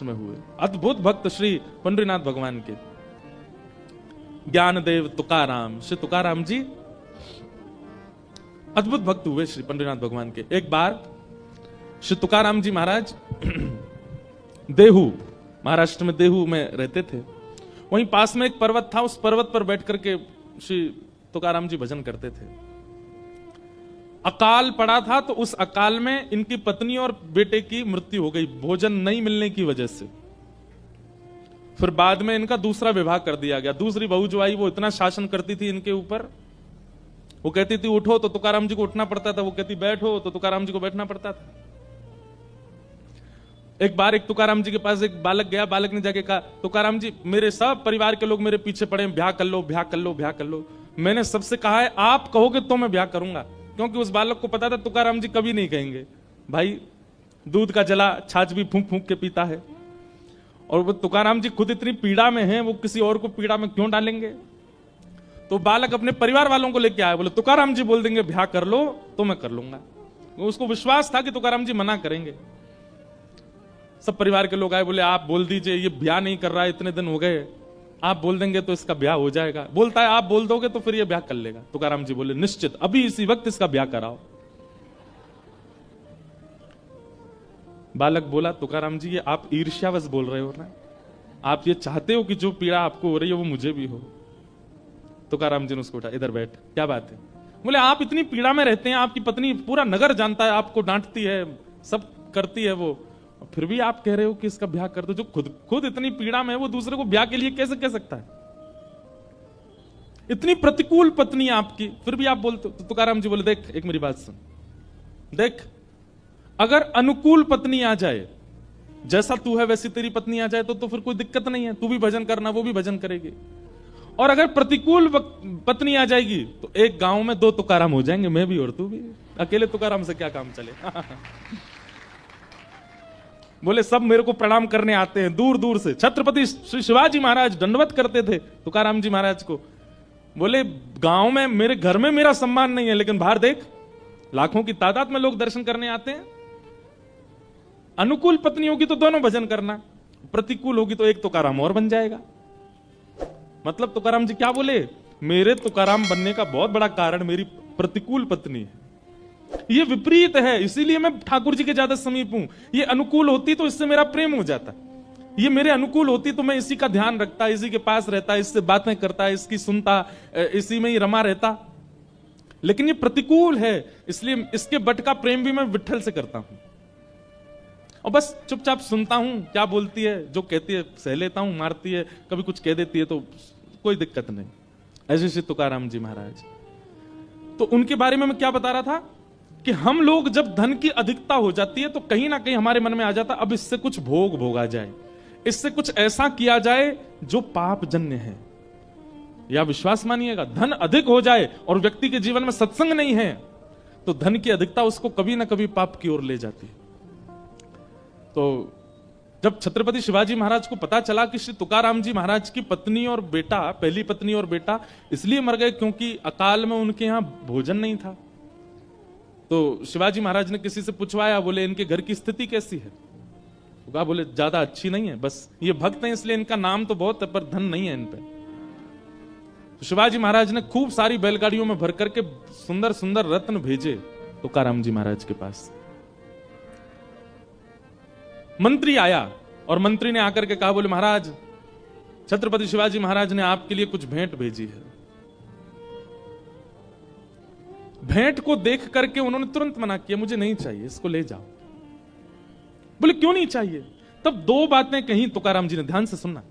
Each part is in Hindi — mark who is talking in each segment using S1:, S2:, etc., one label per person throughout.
S1: में हुए अद्भुत भक्त श्री पंडरीनाथ भगवान के, ज्ञानदेव तुकाराम, श्री तुकाराम जी अद्भुत भक्त हुए श्री पंडरीनाथ भगवान के। एक बार श्री तुकाराम जी महाराज देहू, महाराष्ट्र में देहू में रहते थे। वहीं पास में एक पर्वत था, उस पर्वत पर बैठ करके श्री तुकाराम जी भजन करते थे। अकाल पड़ा था, तो उस अकाल में इनकी पत्नी और बेटे की मृत्यु हो गई भोजन नहीं मिलने की वजह से। फिर बाद में इनका दूसरा विवाह कर दिया गया। दूसरी बहू जो आई वो इतना शासन करती थी इनके ऊपर, वो कहती थी उठो तो तुकाराम जी को उठना पड़ता था, वो कहती बैठो तो तुकाराम जी को बैठना पड़ता था। एक बार एक तुकाराम जी के पास एक बालक गया, बालक ने जाके कहा तुकाराम जी मेरे सब परिवार के लोग मेरे पीछे पड़े, ब्याह कर लो ब्याह कर लो ब्याह कर लो। मैंने सबसे कहा है आप कहोगे तो मैं ब्याह करूंगा, क्योंकि उस बालक को पता था तुकाराम जी कभी नहीं कहेंगे। भाई दूध का जला छाछ भी फूंक फूंक के पीता है, और वो तुकाराम जी खुद इतनी पीड़ा में हैं, वो किसी और को पीड़ा में क्यों डालेंगे। तो बालक अपने परिवार वालों को लेके आया, बोले तुकाराम जी बोल देंगे ब्याह कर लो तो मैं कर लूंगा। उसको विश्वास था कि तुकाराम जी मना करेंगे। सब परिवार के लोग आए, बोले आप बोल दीजिए ये ब्याह नहीं कर रहा है, इतने दिन हो गए, आप बोल देंगे तो इसका ब्याह हो जाएगा। बोलता है आप बोल दोगे तो फिर ये ब्याह कर लेगा। तुकाराम जी बोले निश्चित अभी इसी वक्त इसका ब्याह कराओ। बालक बोला तुकाराम जी ये आप ईर्ष्यावश बोल रहे हो ना, आप ये चाहते हो कि जो पीड़ा आपको हो रही है वो मुझे भी हो। तुकाराम जी ने उसको उठा, इधर बैठ, क्या बात है। बोले आप इतनी पीड़ा में रहते हैं, आपकी पत्नी पूरा नगर जानता है, आपको डांटती है, सब करती है वो, फिर भी आप कह रहे हो कि इसका ब्याह कर दो। जो खुद इतनी पीड़ा में है वो दूसरे को ब्याह के लिए कैसे कह सकता है। इतनी प्रतिकूल पत्नी आपकी, फिर भी आप बोलते हो। तो तुकाराम जी बोले देख एक मेरी बात सुन, देख अगर अनुकूल पत्नी आ जाए, जैसा तू है वैसी तेरी पत्नी आ जाए तो फिर कोई दिक्कत नहीं है, तू भी भजन करना वो भी भजन करेगी। और अगर प्रतिकूल पत्नी आ जाएगी तो एक गांव में दो तुकाराम हो जाएंगे, मैं भी और तू भी। अकेले तुकाराम से क्या काम चले। बोले सब मेरे को प्रणाम करने आते हैं दूर दूर से। छत्रपति श्री शिवाजी महाराज दंडवत करते थे तुकाराम जी महाराज को। बोले गांव में मेरे घर में मेरा सम्मान नहीं है, लेकिन बाहर देख लाखों की तादाद में लोग दर्शन करने आते हैं। अनुकूल पत्नी होगी तो दोनों भजन करना, प्रतिकूल होगी तो एक तुकाराम और बन जाएगा। मतलब तुकाराम जी क्या बोले, मेरे तुकाराम बनने का बहुत बड़ा कारण मेरी प्रतिकूल पत्नी है। ये विपरीत है, इसीलिए मैं ठाकुर जी के ज्यादा समीप हूं। ये अनुकूल होती तो इससे मेरा प्रेम हो जाता, ये मेरे अनुकूल होती तो मैं इसी का ध्यान रखता, इसी के पास रहता, इससे बातें करता, इसकी सुनता, इसी में ही रमा रहता। लेकिन ये प्रतिकूल है, इसलिए इसके बट का प्रेम भी मैं विट्ठल से करता हूं, और बस चुपचाप सुनता हूं, क्या बोलती है जो कहती है सह लेता हूं, मारती है कभी कुछ कह देती है तो कोई दिक्कत नहीं। ऐसे श्री तुकाराम जी महाराज। तो उनके बारे में मैं क्या बता रहा था कि हम लोग जब धन की अधिकता हो जाती है तो कहीं ना कहीं हमारे मन में आ जाता अब इससे कुछ भोग भोगा जाए, इससे कुछ ऐसा किया जाए जो पाप जन्य है। या विश्वास मानिएगा, धन अधिक हो जाए और व्यक्ति के जीवन में सत्संग नहीं है तो धन की अधिकता उसको कभी ना कभी पाप की ओर ले जाती है। तो जब छत्रपति शिवाजी महाराज को पता चला कि श्री तुकाराम जी महाराज की पत्नी और बेटा, पहली पत्नी और बेटा इसलिए मर गए क्योंकि अकाल में उनके यहां भोजन नहीं था, तो शिवाजी महाराज ने किसी से पूछवाया, बोले इनके घर की स्थिति कैसी है। कहा बोले ज्यादा अच्छी नहीं है, बस ये भक्त हैं इसलिए इनका नाम तो बहुत है पर धन नहीं है इन पे। तो शिवाजी महाराज ने खूब सारी बैलगाड़ियों में भर करके सुंदर सुंदर रत्न भेजे तुकाराम जी महाराज के पास। मंत्री आया और मंत्री ने आकर के कहा, बोले महाराज छत्रपति शिवाजी महाराज ने आपके लिए कुछ भेंट भेजी है। भेंट को देख करके उन्होंने तुरंत मना किया, मुझे नहीं चाहिए, इसको ले जाओ। बोले क्यों नहीं चाहिए। तब दो बातें कही तुकाराम जी ने, ध्यान से सुनना।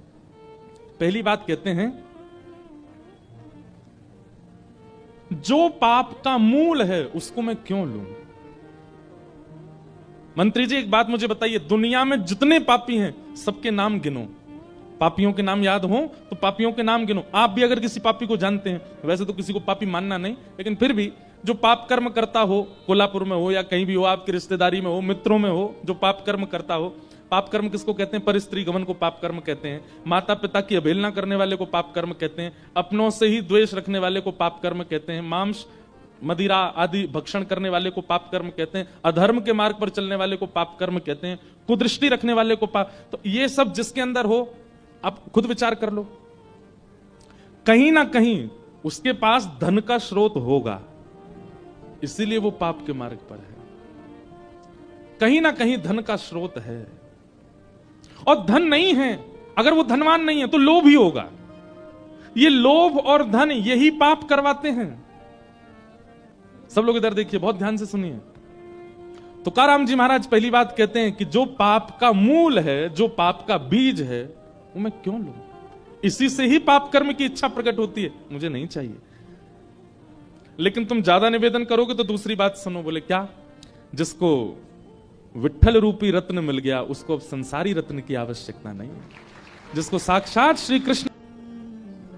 S1: पहली बात कहते हैं, जो पाप का मूल है उसको मैं क्यों लूं। मंत्री जी एक बात मुझे बताइए, दुनिया में जितने पापी हैं सबके नाम गिनो, पापियों के नाम याद हो तो पापियों के नाम गिनो। आप भी अगर किसी पापी को जानते हैं, वैसे तो किसी को पापी मानना नहीं, लेकिन फिर भी जो पाप कर्म करता हो, कोल्हापुर में हो या कहीं भी हो, आपकी रिश्तेदारी में हो, मित्रों में हो, जो पाप कर्म करता हो। पाप कर्म किसको कहते हैं, परस्त्री गमन को पाप कर्म कहते हैं, माता पिता की अवहेलना करने वाले को पाप कर्म कहते हैं, अपनों से ही द्वेष रखने वाले को पाप कर्म कहते हैं, मांस मदिरा आदि भक्षण करने वाले को पाप कर्म कहते हैं, अधर्म के मार्ग पर चलने वाले को पाप कर्म कहते हैं, कुदृष्टि रखने वाले को पाप। तो ये सब जिसके अंदर हो, आप खुद विचार कर लो, कहीं ना कहीं उसके पास धन का स्रोत होगा, इसीलिए वो पाप के मार्ग पर है। कहीं ना कहीं धन का स्रोत है, और धन नहीं है, अगर वो धनवान नहीं है तो लोभ ही होगा। ये लोभ और धन यही पाप करवाते हैं। सब लोग इधर देखिए, बहुत ध्यान से सुनिए। तुकाराम जी महाराज पहली बात कहते हैं कि जो पाप का मूल है, जो पाप का बीज है, वो मैं क्यों लूं? इसी से ही पाप कर्म की इच्छा प्रकट होती है, मुझे नहीं चाहिए। लेकिन तुम ज्यादा निवेदन करोगे तो दूसरी बात सुनो, बोले क्या? जिसको विठ्ठल रूपी रत्न मिल गया, उसको अब संसारी रत्न की आवश्यकता नहीं है। जिसको साक्षात श्री कृष्ण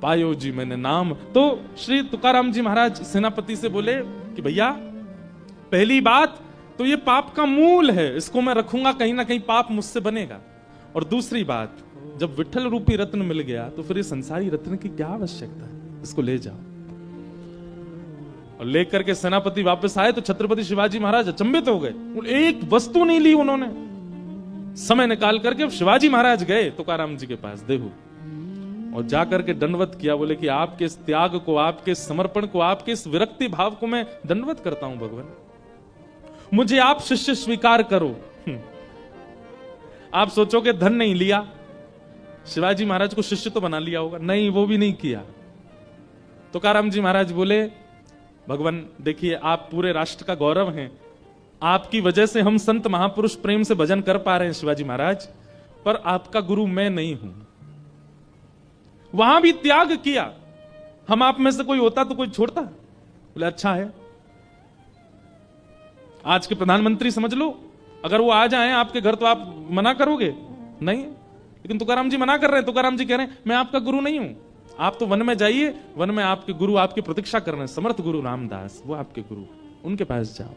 S1: पायो जी मैंने नाम। तो श्री तुकाराम जी महाराज सेनापति से बोले कि भैया, पहली बात तो ये पाप का मूल है, इसको मैं रखूंगा, कहीं ना कहीं पाप मुझसे बनेगा। और दूसरी बात, जब विठ्ठल रूपी रत्न मिल गया तो फिर ये संसारी रत्न की क्या आवश्यकता है, इसको ले जाओ। और लेकर के सेनापति वापस आए तो छत्रपति शिवाजी महाराज अचंभित हो गए। एक वस्तु नहीं ली उन्होंने। समय निकाल करके शिवाजी महाराज गए तुकाराम जी के पास, देहू, और जाकर के दंडवत किया। बोले कि आपके इस त्याग को, आपके इस समर्पण को, आपके इस विरक्ति भाव को मैं दंडवत करता हूं भगवान, मुझे आप शिष्य स्वीकार करो। आप सोचोगे धन नहीं लिया, शिवाजी महाराज को शिष्य तो बना लिया होगा, नहीं, वो भी नहीं किया। तुकाराम जी महाराज बोले, भगवान देखिए, आप पूरे राष्ट्र का गौरव हैं, आपकी वजह से हम संत महापुरुष प्रेम से भजन कर पा रहे हैं शिवाजी महाराज, पर आपका गुरु मैं नहीं हूं। वहां भी त्याग किया, हम आप में से कोई होता तो कोई छोड़ता? बोले अच्छा है। आज के प्रधानमंत्री समझ लो, अगर वो आ जाएं आपके घर तो आप मना करोगे? नहीं। लेकिन तुकाराम जी मना कर रहे हैं। तुकाराम जी कह रहे हैं मैं आपका गुरु नहीं हूं, आप तो वन में जाइए, वन में आपके गुरु आपकी प्रतीक्षा कर रहे हैं, समर्थ गुरु रामदास, वो आपके गुरु, उनके पास जाओ।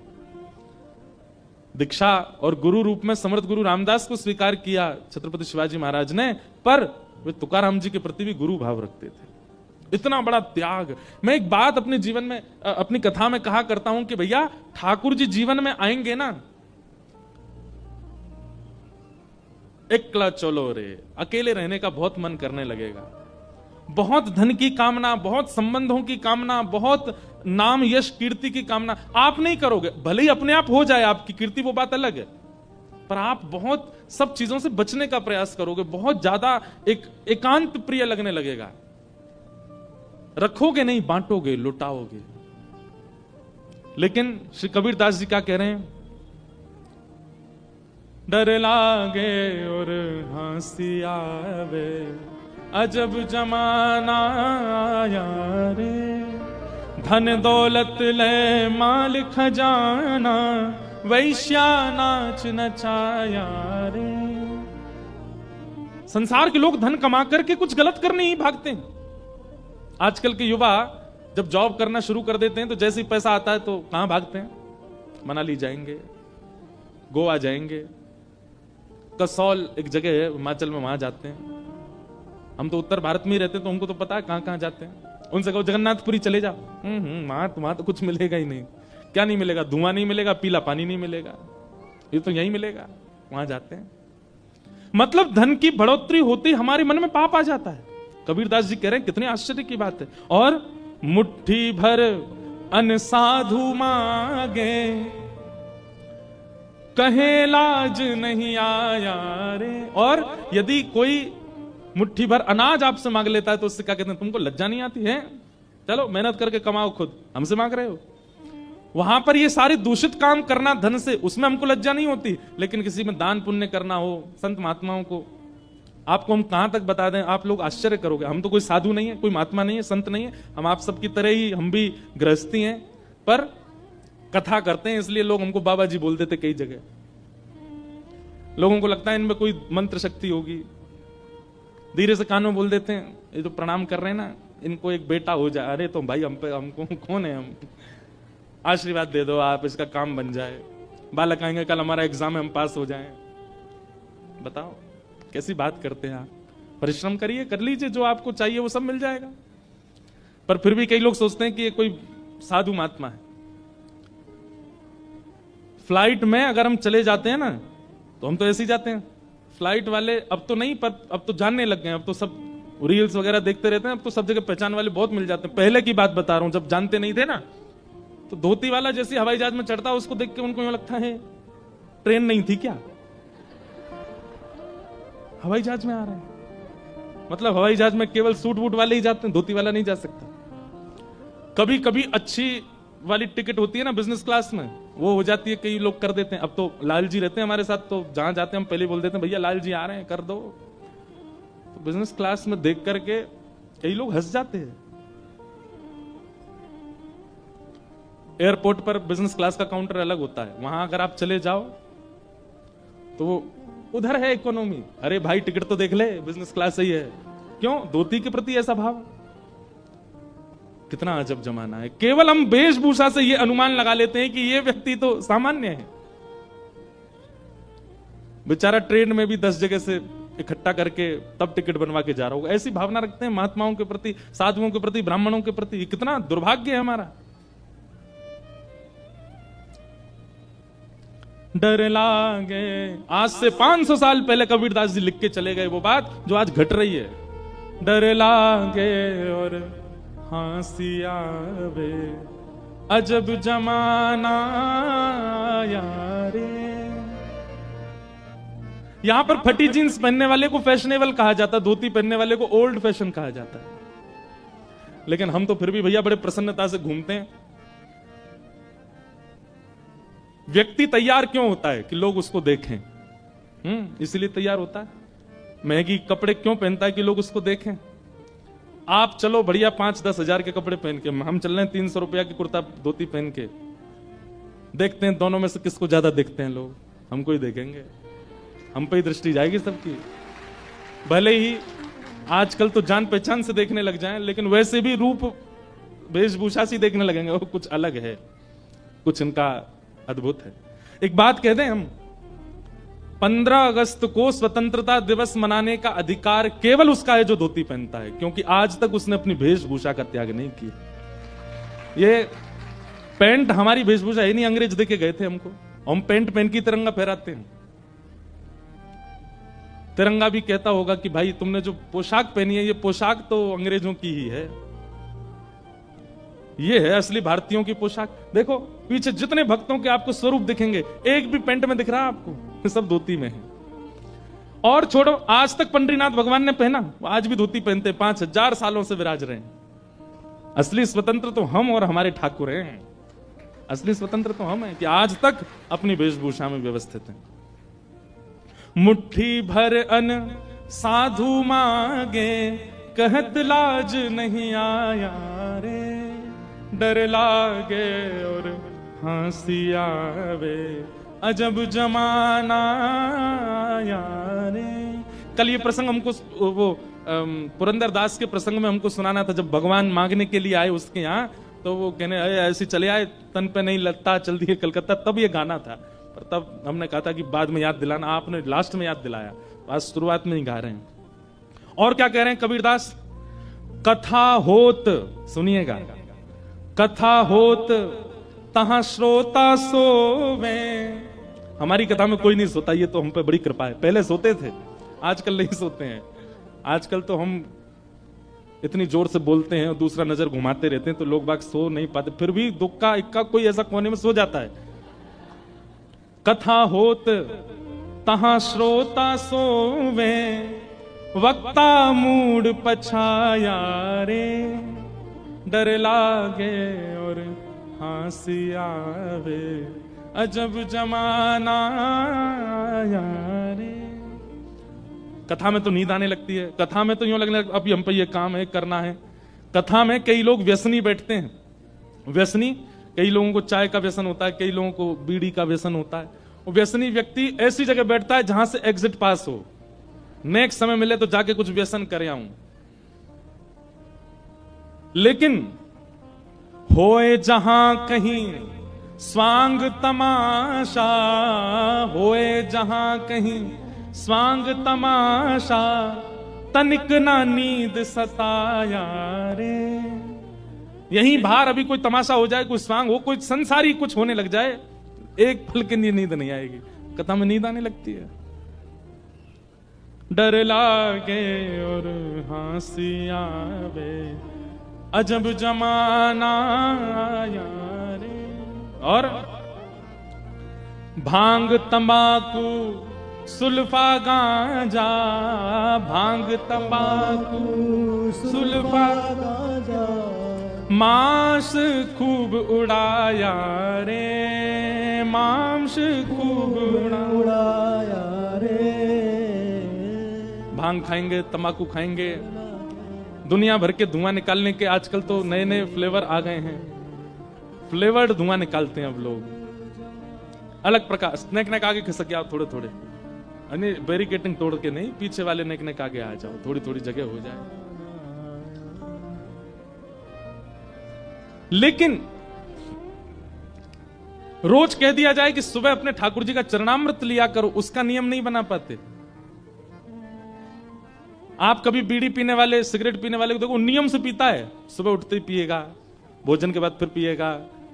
S1: दीक्षा और गुरु रूप में समर्थ गुरु रामदास को स्वीकार किया छत्रपति शिवाजी महाराज ने, पर वे तुकाराम जी के प्रति भी गुरु भाव रखते थे। इतना बड़ा त्याग। मैं एक बात अपने जीवन में, अपनी कथा में कहा करता हूं कि भैया, ठाकुर जी जीवन में आएंगे ना, एकला चलो रे, अकेले रहने का बहुत मन करने लगेगा, बहुत धन की कामना, बहुत संबंधों की कामना, बहुत नाम यश कीर्ति की कामना आप नहीं करोगे। भले ही अपने आप हो जाए आपकी कीर्ति, वो बात अलग है, पर आप बहुत सब चीजों से बचने का प्रयास करोगे, बहुत ज्यादा एकांत प्रिय लगने लगेगा। रखोगे नहीं, बांटोगे, लुटाओगे। लेकिन श्री कबीरदास जी क्या कह रहे हैं? डर लागे और हंसी आवे, अजब जमाना आया रे, धन दौलत ले माल खजाना, वैश्या नाच नचाया रे। संसार के लोग धन कमा करके कुछ गलत करने ही भागते हैं। आजकल के युवा जब जॉब करना शुरू कर देते हैं तो जैसे ही पैसा आता है तो कहां भागते हैं? मनाली जाएंगे, गोवा जाएंगे, कसौल एक जगह है हिमाचल में, वहां जाते हैं। हम तो उत्तर भारत में ही रहते हैं तो हमको तो पता है कहां कहां जाते हैं। उनसे कहो जगन्नाथपुरी चले जाओ, वहां तो कुछ मिलेगा ही नहीं। क्या नहीं मिलेगा? धुआं नहीं मिलेगा, पीला पानी नहीं मिलेगा, ये तो यही मिलेगा। वहां जाते हैं। मतलब धन की बढ़ोतरी होती हमारे मन में पाप आ जाता है। कबीरदास जी कह रहे हैं, कितने आश्चर्य की बात है। और मुट्ठी भर अन साधु मांगे, कहे लाज नहीं आया रे। और यदि कोई मुट्ठी भर अनाज आपसे मांग लेता है तो उससे क्या कहते हैं? तुमको लज्जा नहीं आती है? चलो मेहनत करके कमाओ, खुद हमसे मांग रहे हो। वहां पर ये सारे दूषित काम करना धन से, उसमें हमको लज्जा नहीं होती। लेकिन किसी में दान पुण्य करना हो, संत महात्माओं को, आपको हम कहां तक बता दें, आप लोग आश्चर्य करोगे। हम तो कोई साधु नहीं है, कोई महात्मा नहीं है, संत नहीं है, हम आप सबकी तरह ही, हम भी गृहस्थी हैं, पर कथा करते हैं, इसलिए लोग हमको बाबा जी बोल देते कई जगह। लोगों को लगता है इनमें कोई मंत्र शक्ति होगी, धीरे से कान में बोल देते हैं, ये जो प्रणाम कर रहे हैं ना, इनको एक बेटा हो जाए। अरे तो भाई हम पे, हमको कौन है, हम आशीर्वाद दे दो, आप इसका काम बन जाए। बालक आएंगे, कल हमारा एग्जाम है, हम पास हो जाएं। बताओ कैसी बात करते हैं आप। परिश्रम करिए, कर लीजिए, जो आपको चाहिए वो सब मिल जाएगा। पर फिर भी कई लोग सोचते हैं कि ये कोई साधु महात्मा है, फ्लाइट में अगर हम चले जाते हैं ना, तो हम तो ऐसे ही जाते हैं। फ्लाइट वाले अब तो नहीं, पर अब तो जानने लग गए हैं, अब तो सब रील्स वगैरह देखते रहते हैं, अब तो सब जगह पहचान वाले बहुत मिल जाते हैं। पहले की बात बता रहा हूं, जब जानते नहीं थे ना, तो धोती वाला जैसे हवाई जहाज में चढ़ता उसको देख के उनको यूं लगता है ट्रेन नहीं थी क्या, हवाई जहाज में आ रहे हैं। मतलब हवाई जहाज में केवल सूट वूट वाले ही जाते हैं, धोती वाला नहीं जा सकता। कभी कभी अच्छी वाली टिकट होती है ना बिजनेस क्लास में, वो हो जाती है, कई लोग कर देते हैं। अब तो लाल जी रहते हैं हमारे साथ, तो जहां जाते हैं हम पहले बोल देते हैं भैया लाल जी आ रहे हैं, कर दो। तो बिजनेस क्लास में देख करके कई लोग हंस जाते हैं। एयरपोर्ट पर बिजनेस क्लास का काउंटर अलग होता है, वहां अगर आप चले जाओ तो उधर है इकोनॉमी। अरे भाई टिकट तो देख ले, बिजनेस क्लास सही है। क्यों? धोती के प्रति ऐसा भाव। कितना अजब जमाना है। केवल हम वेशभूषा से ये अनुमान लगा लेते हैं कि ये व्यक्ति तो सामान्य है। बेचारा ट्रेन में भी 10 जगह से इकट्ठा करके तब टिकट बनवा के जा रहा होगा। ऐसी भावना रखते हैं महात्माओं के प्रति, साधुओं के प्रति, ब्राह्मणों के प्रति। कितना दुर्भाग्य है हमारा। डर लागे, आज से 500 साल पहले कबीरदास जी लिख के चले गए वो बात जो आज घट रही है। डर लागे और हंसी आवे, अजब जमाना यारे। यहां पर फटी जींस पहनने वाले को फैशनेबल कहा जाता, धोती पहनने वाले को ओल्ड फैशन कहा जाता है। लेकिन हम तो फिर भी भैया बड़े प्रसन्नता से घूमते हैं। व्यक्ति तैयार क्यों होता है? कि लोग उसको देखें, इसलिए तैयार होता है। महंगी कपड़े क्यों पहनता है? कि लोग उसको देखें। आप चलो बढ़िया 5-10 हजार के कपड़े पहन के, हम चल रहे हैं 300 रुपया की कुर्ता धोती पहन के, देखते हैं दोनों में से किसको ज्यादा देखते हैं लोग। हमको ही देखेंगे, हम पे ही दृष्टि जाएगी सबकी। भले ही आजकल तो जान पहचान से देखने लग जाएं, लेकिन वैसे भी रूप वेशभूषा से देखने लगेंगे। वो कुछ अलग है, कुछ इनका अद्भुत है। एक बात कह दें हम, 15 अगस्त को स्वतंत्रता दिवस मनाने का अधिकार केवल उसका है जो धोती पहनता है, क्योंकि आज तक उसने अपनी वेशभूषा का त्याग नहीं किया। ये पैंट हमारी वेशभूषा है नहीं, अंग्रेज देके गए थे हमको। हम पैंट पहन की तिरंगा फहराते हैं। तिरंगा भी कहता होगा कि भाई तुमने जो पोशाक पहनी है, ये पोशाक तो अंग्रेजों की ही है, ये है असली भारतीयों की पोशाक। देखो पीछे जितने भक्तों के आपको स्वरूप दिखेंगे, एक भी पेंट में दिख रहा है आपको? सब धोती में है। और छोड़ो, आज तक पंडरीनाथ भगवान ने पहना, आज भी धोती पहनते, 5000 सालों से विराज रहे हैं। असली स्वतंत्र तो हम और हमारे ठाकुर हैं। असली स्वतंत्र तो हम हैं कि आज तक अपनी वेशभूषा में व्यवस्थित हैं। मुट्ठी भर अन्न साधु मांगे, कहत लाज नहीं आया रे। डर लागे और हंसी आवे, अजब जमाना यारे। कल ये प्रसंग हमको वो पुरंदर दास के प्रसंग में हमको सुनाना था। जब भगवान मांगने के लिए आए उसके यहाँ, तो वो कहने ऐसे चले आए, तन पे नहीं लगता, चल दिए कलकत्ता। तब ये गाना था, पर तब हमने कहा था कि बाद में याद दिलाना। आपने लास्ट में याद दिलाया, आज शुरुआत में ही गा रहे हैं। और क्या कह रहे हैं कबीरदास? कथा होत, सुनिएगा, कथा होत तहां श्रोता सोवे। हमारी कथा में कोई नहीं सोता, ये तो हम पे बड़ी कृपा है। पहले सोते थे, आजकल नहीं सोते हैं। आजकल तो हम इतनी जोर से बोलते हैं और दूसरा नजर घुमाते रहते हैं, तो लोग बाग सो नहीं पाते। फिर भी दुक्का इक्का कोई ऐसा कोने में सो जाता है। कथा होत तहां श्रोता सोवे, वक्ता मूड पछाया रे। डर लागे और हंसी आवे, अजब जमाना यारे। कथा में तो नींद आने लगती है। कथा में तो यूं लगने लगता अभी हम पे ये काम है, करना है। कथा में कई लोग व्यसनी बैठते हैं। व्यसनी, कई लोगों को चाय का व्यसन होता है, कई लोगों को बीड़ी का व्यसन होता है। वो व्यसनी व्यक्ति ऐसी जगह बैठता है जहां से एग्जिट पास हो, नेक्स्ट समय मिले तो जाके कुछ व्यसन कर आऊं। लेकिन होए जहां कहीं स्वांग तमाशा, होए जहां कहीं स्वांग तमाशा, तनिक ना नींद सताया रे। यहीं बाहर अभी कोई तमाशा हो जाए, कोई स्वांग हो, कोई संसारी कुछ होने लग जाए, एक पल की नींद नहीं आएगी, कथा में नींद आने लगती है। डर लागे और हंसी आवे, अजब जमाना आया रे। और भांग तंबाकू सुल्फा गांजा, भांग तंबाकू सुल्फा गांजा, मांस खूब उड़ाया रे, मांस खूब उड़ाया रे। भांग खाएंगे, तंबाकू खाएंगे, दुनिया भर के धुआं निकालने के आजकल तो नए नए फ्लेवर आ गए हैं, फ्लेवर्ड धुआं निकालते हैं अब लोग, अलग प्रकार। नेक नेक आगे खिसक जाओ थोड़े थोड़े, यानी बैरिकेटिंग तोड़ के नहीं, पीछे वाले नेक नेक आगे आ जाओ, थोड़ी थोड़ी जगह हो जाए। लेकिन रोज कह दिया जाए कि सुबह अपने ठाकुर जी का चरणामृत लिया करो, उसका नियम नहीं बना पाते। आप कभी बीड़ी पीने वाले, सिगरेट पीने वाले को देखो, नियम से पीता है, सुबह उठते ही पिएगा, भोजन के बाद फिर पिएगा,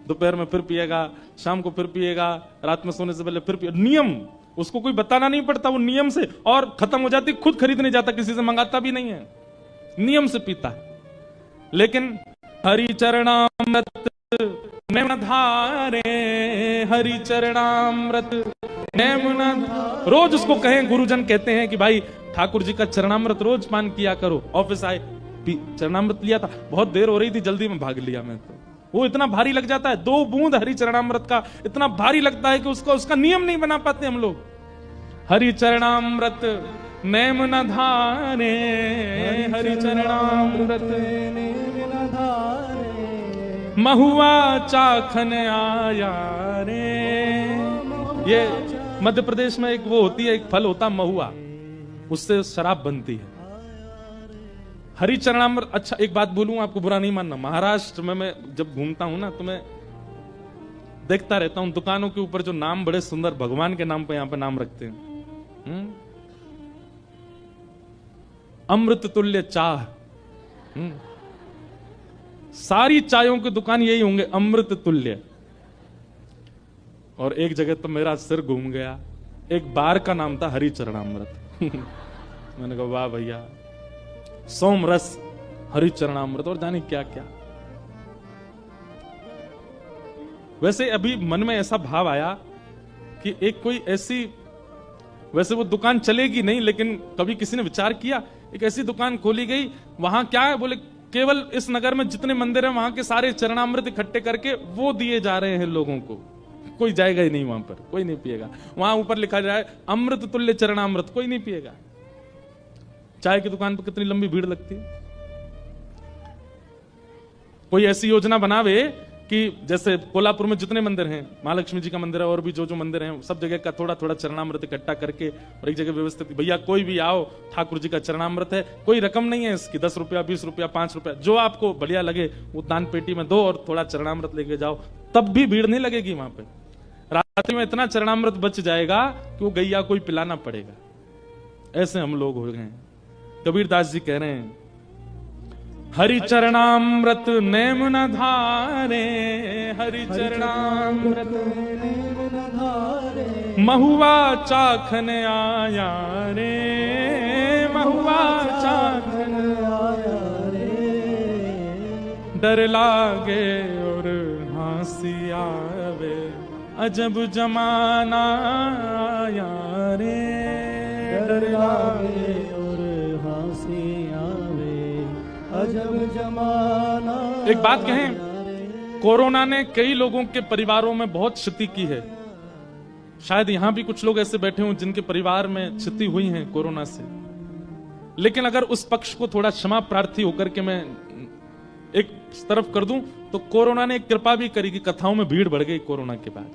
S1: दोपहर में फिर पिएगा, शाम को फिर पिएगा, रात में सोने से पहले फिर पिएगा। नियम, उसको कोई बताना नहीं पड़ता, वो नियम से, और खत्म हो जाती, खुद खरीद नहीं जाता, किसी से मंगाता भी नहीं है, नियम से पीता है। लेकिन हरि चरणामृत नैन धारे, हरि चरणामृत नैन, रोज उसको कहें, गुरुजन कहते हैं कि भाई ठाकुर जी का चरणामृत रोज पान किया करो। ऑफिस आए, चरणामृत लिया था, बहुत देर हो रही थी, जल्दी में भाग लिया मैं, तो वो इतना भारी लग जाता है, 2 बूंद हरि चरणामृत का इतना भारी लगता है कि उसका नियम नहीं बना पाते हम लोग। हरि चरणामृत नैम न धारे, हरि चरणामृत नैम न धारे, महुआ चाखन आया रे। ये मध्य प्रदेश में एक वो होती है, एक फल होता महुआ, उससे शराब बनती है। हरि चरणामृत। अच्छा एक बात बोलूं, आपको बुरा नहीं मानना, महाराष्ट्र में मैं जब घूमता हूं ना, तो मैं देखता रहता हूं दुकानों के ऊपर जो नाम बड़े सुंदर भगवान के नाम पे यहां पे नाम रखते हैं, अमृत तुल्य चाह। सारी चायों की दुकान यही होंगे, अमृत तुल्य। और एक जगह तो मेरा सिर घूम गया, एक बार का नाम था हरि चरणामृत। मैंने कहा वाह भैया, सोम रस हरि चरणामृत और जाने क्या क्या। वैसे अभी मन में ऐसा भाव आया कि एक कोई ऐसी, वैसे वो दुकान चलेगी नहीं, लेकिन कभी किसी ने विचार किया एक ऐसी दुकान खोली गई, वहां क्या है, बोले केवल इस नगर में जितने मंदिर हैं वहां के सारे चरणामृत इकट्ठे करके वो दिए जा रहे हैं लोगों को, कोई जाएगा ही नहीं वहां पर, कोई नहीं पिएगा। वहां ऊपर लिखा जाए अमृत तुल्य चरणामृत, कोई नहीं पिएगा। चाय की दुकान पर कितनी लंबी भीड़ लगती है। कोई ऐसी योजना बनावे कि जैसे कोल्हापुर में जितने मंदिर हैं, महालक्ष्मी जी का मंदिर है और भी जो जो मंदिर हैं, सब जगह का थोड़ा थोड़ा चरणामृत इकट्ठा करके और एक जगह व्यवस्थित, भैया कोई भी आओ, ठाकुर जी का चरणामृत है, कोई रकम नहीं है इसकी, 10 रुपया 20 रुपया 5 रुपया, जो आपको बढ़िया लगे वो दान पेटी में दो और थोड़ा चरणामृत लेके जाओ, तब भी भीड़ नहीं लगेगी वहां पे। रात्रि में इतना चरणामृत बच जाएगा कि वो गैया कोई पिलाना पड़ेगा। ऐसे हम लोग हो गए हैं। कबीरदास जी कह रहे हैं, हरि चरणामृत नेम न धारे, हरि चरणामृत नेम न धारे, महुआ चाखन आया रे, महुआ चाखन आया रे। डर लागे और हंसी आवे, अजब जमाना आया रे। डर लागे और हंसी आवे, अजब जमाना। एक बात कहें, कोरोना ने कई लोगों के परिवारों में बहुत क्षति की है। शायद यहां भी कुछ लोग ऐसे बैठे हों जिनके परिवार में क्षति हुई है कोरोना से। लेकिन अगर उस पक्ष को थोड़ा क्षमा प्रार्थी होकर के मैं एक तरफ कर दूं, तो कोरोना ने एक कृपा भी करी कि कथाओं में भीड़ बढ़ गई। कोरोना के बाद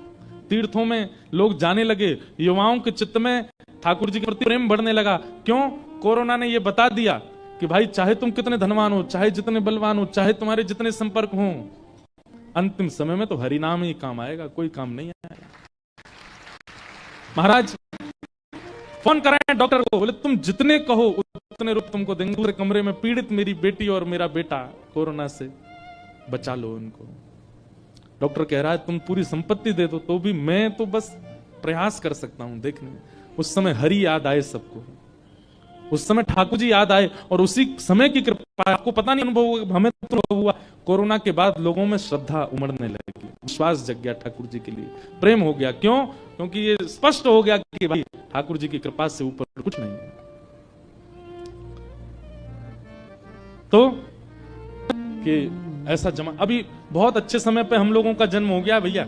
S1: तीर्थों में लोग जाने लगे, युवाओं के चित्त में ठाकुर जी के प्रति प्रेम बढ़ने लगा। क्यों? कोरोना ने यह बता दिया कि भाई चाहे तुम कितने धनवान हो, चाहे जितने बलवान हो, चाहे तुम्हारे जितने संपर्क हो, अंतिम समय में तो हरि नाम ही काम आएगा, कोई काम नहीं आएगा। महाराज फोन कराए डॉक्टर को, बोले तुम जितने कहो उतने रुपए तुमको देंगे। दूसरे कमरे में पीड़ित मेरी बेटी और मेरा बेटा, कोरोना से बचा लो उनको। डॉक्टर कह रहा है तुम पूरी संपत्ति दे दो, तो भी मैं तो बस प्रयास कर सकता हूं देखने में। उस समय हरि याद आए सबको, उस समय ठाकुर जी याद आए, और उसी समय की कृपा, आपको पता नहीं अनुभव हुआ, हमें तो अनुभव हुआ, कोरोना के बाद लोगों में श्रद्धा उमड़ने लगी, विश्वास जग गया ठाकुर जी के लिए, प्रेम हो गया। क्यों? क्योंकि ये स्पष्ट हो गया कि भाई ठाकुर जी की कृपा से ऊपर कुछ नहीं है। तो कि ऐसा जमा, अभी बहुत अच्छे समय पे हम लोगों का जन्म हो गया भैया।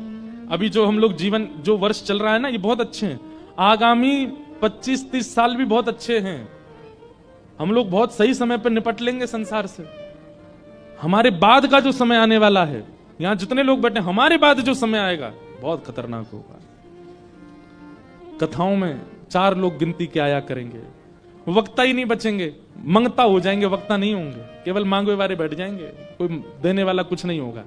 S1: अभी जो हम लोग जीवन, जो वर्ष चल रहा है ना, ये बहुत अच्छे हैं। आगामी 25-30 साल भी बहुत अच्छे हैं। हम लोग बहुत सही समय पर निपट लेंगे संसार से। हमारे बाद का जो समय आने वाला है, यहां जितने लोग बैठे, हमारे बाद जो समय आएगा बहुत खतरनाक होगा। कथाओं में 4 लोग गिनती के आया करेंगे, वक्ता ही नहीं बचेंगे, मंगता हो जाएंगे, वक्ता नहीं होंगे, केवल मांगवे वाले बैठ जाएंगे, कोई देने वाला कुछ नहीं होगा।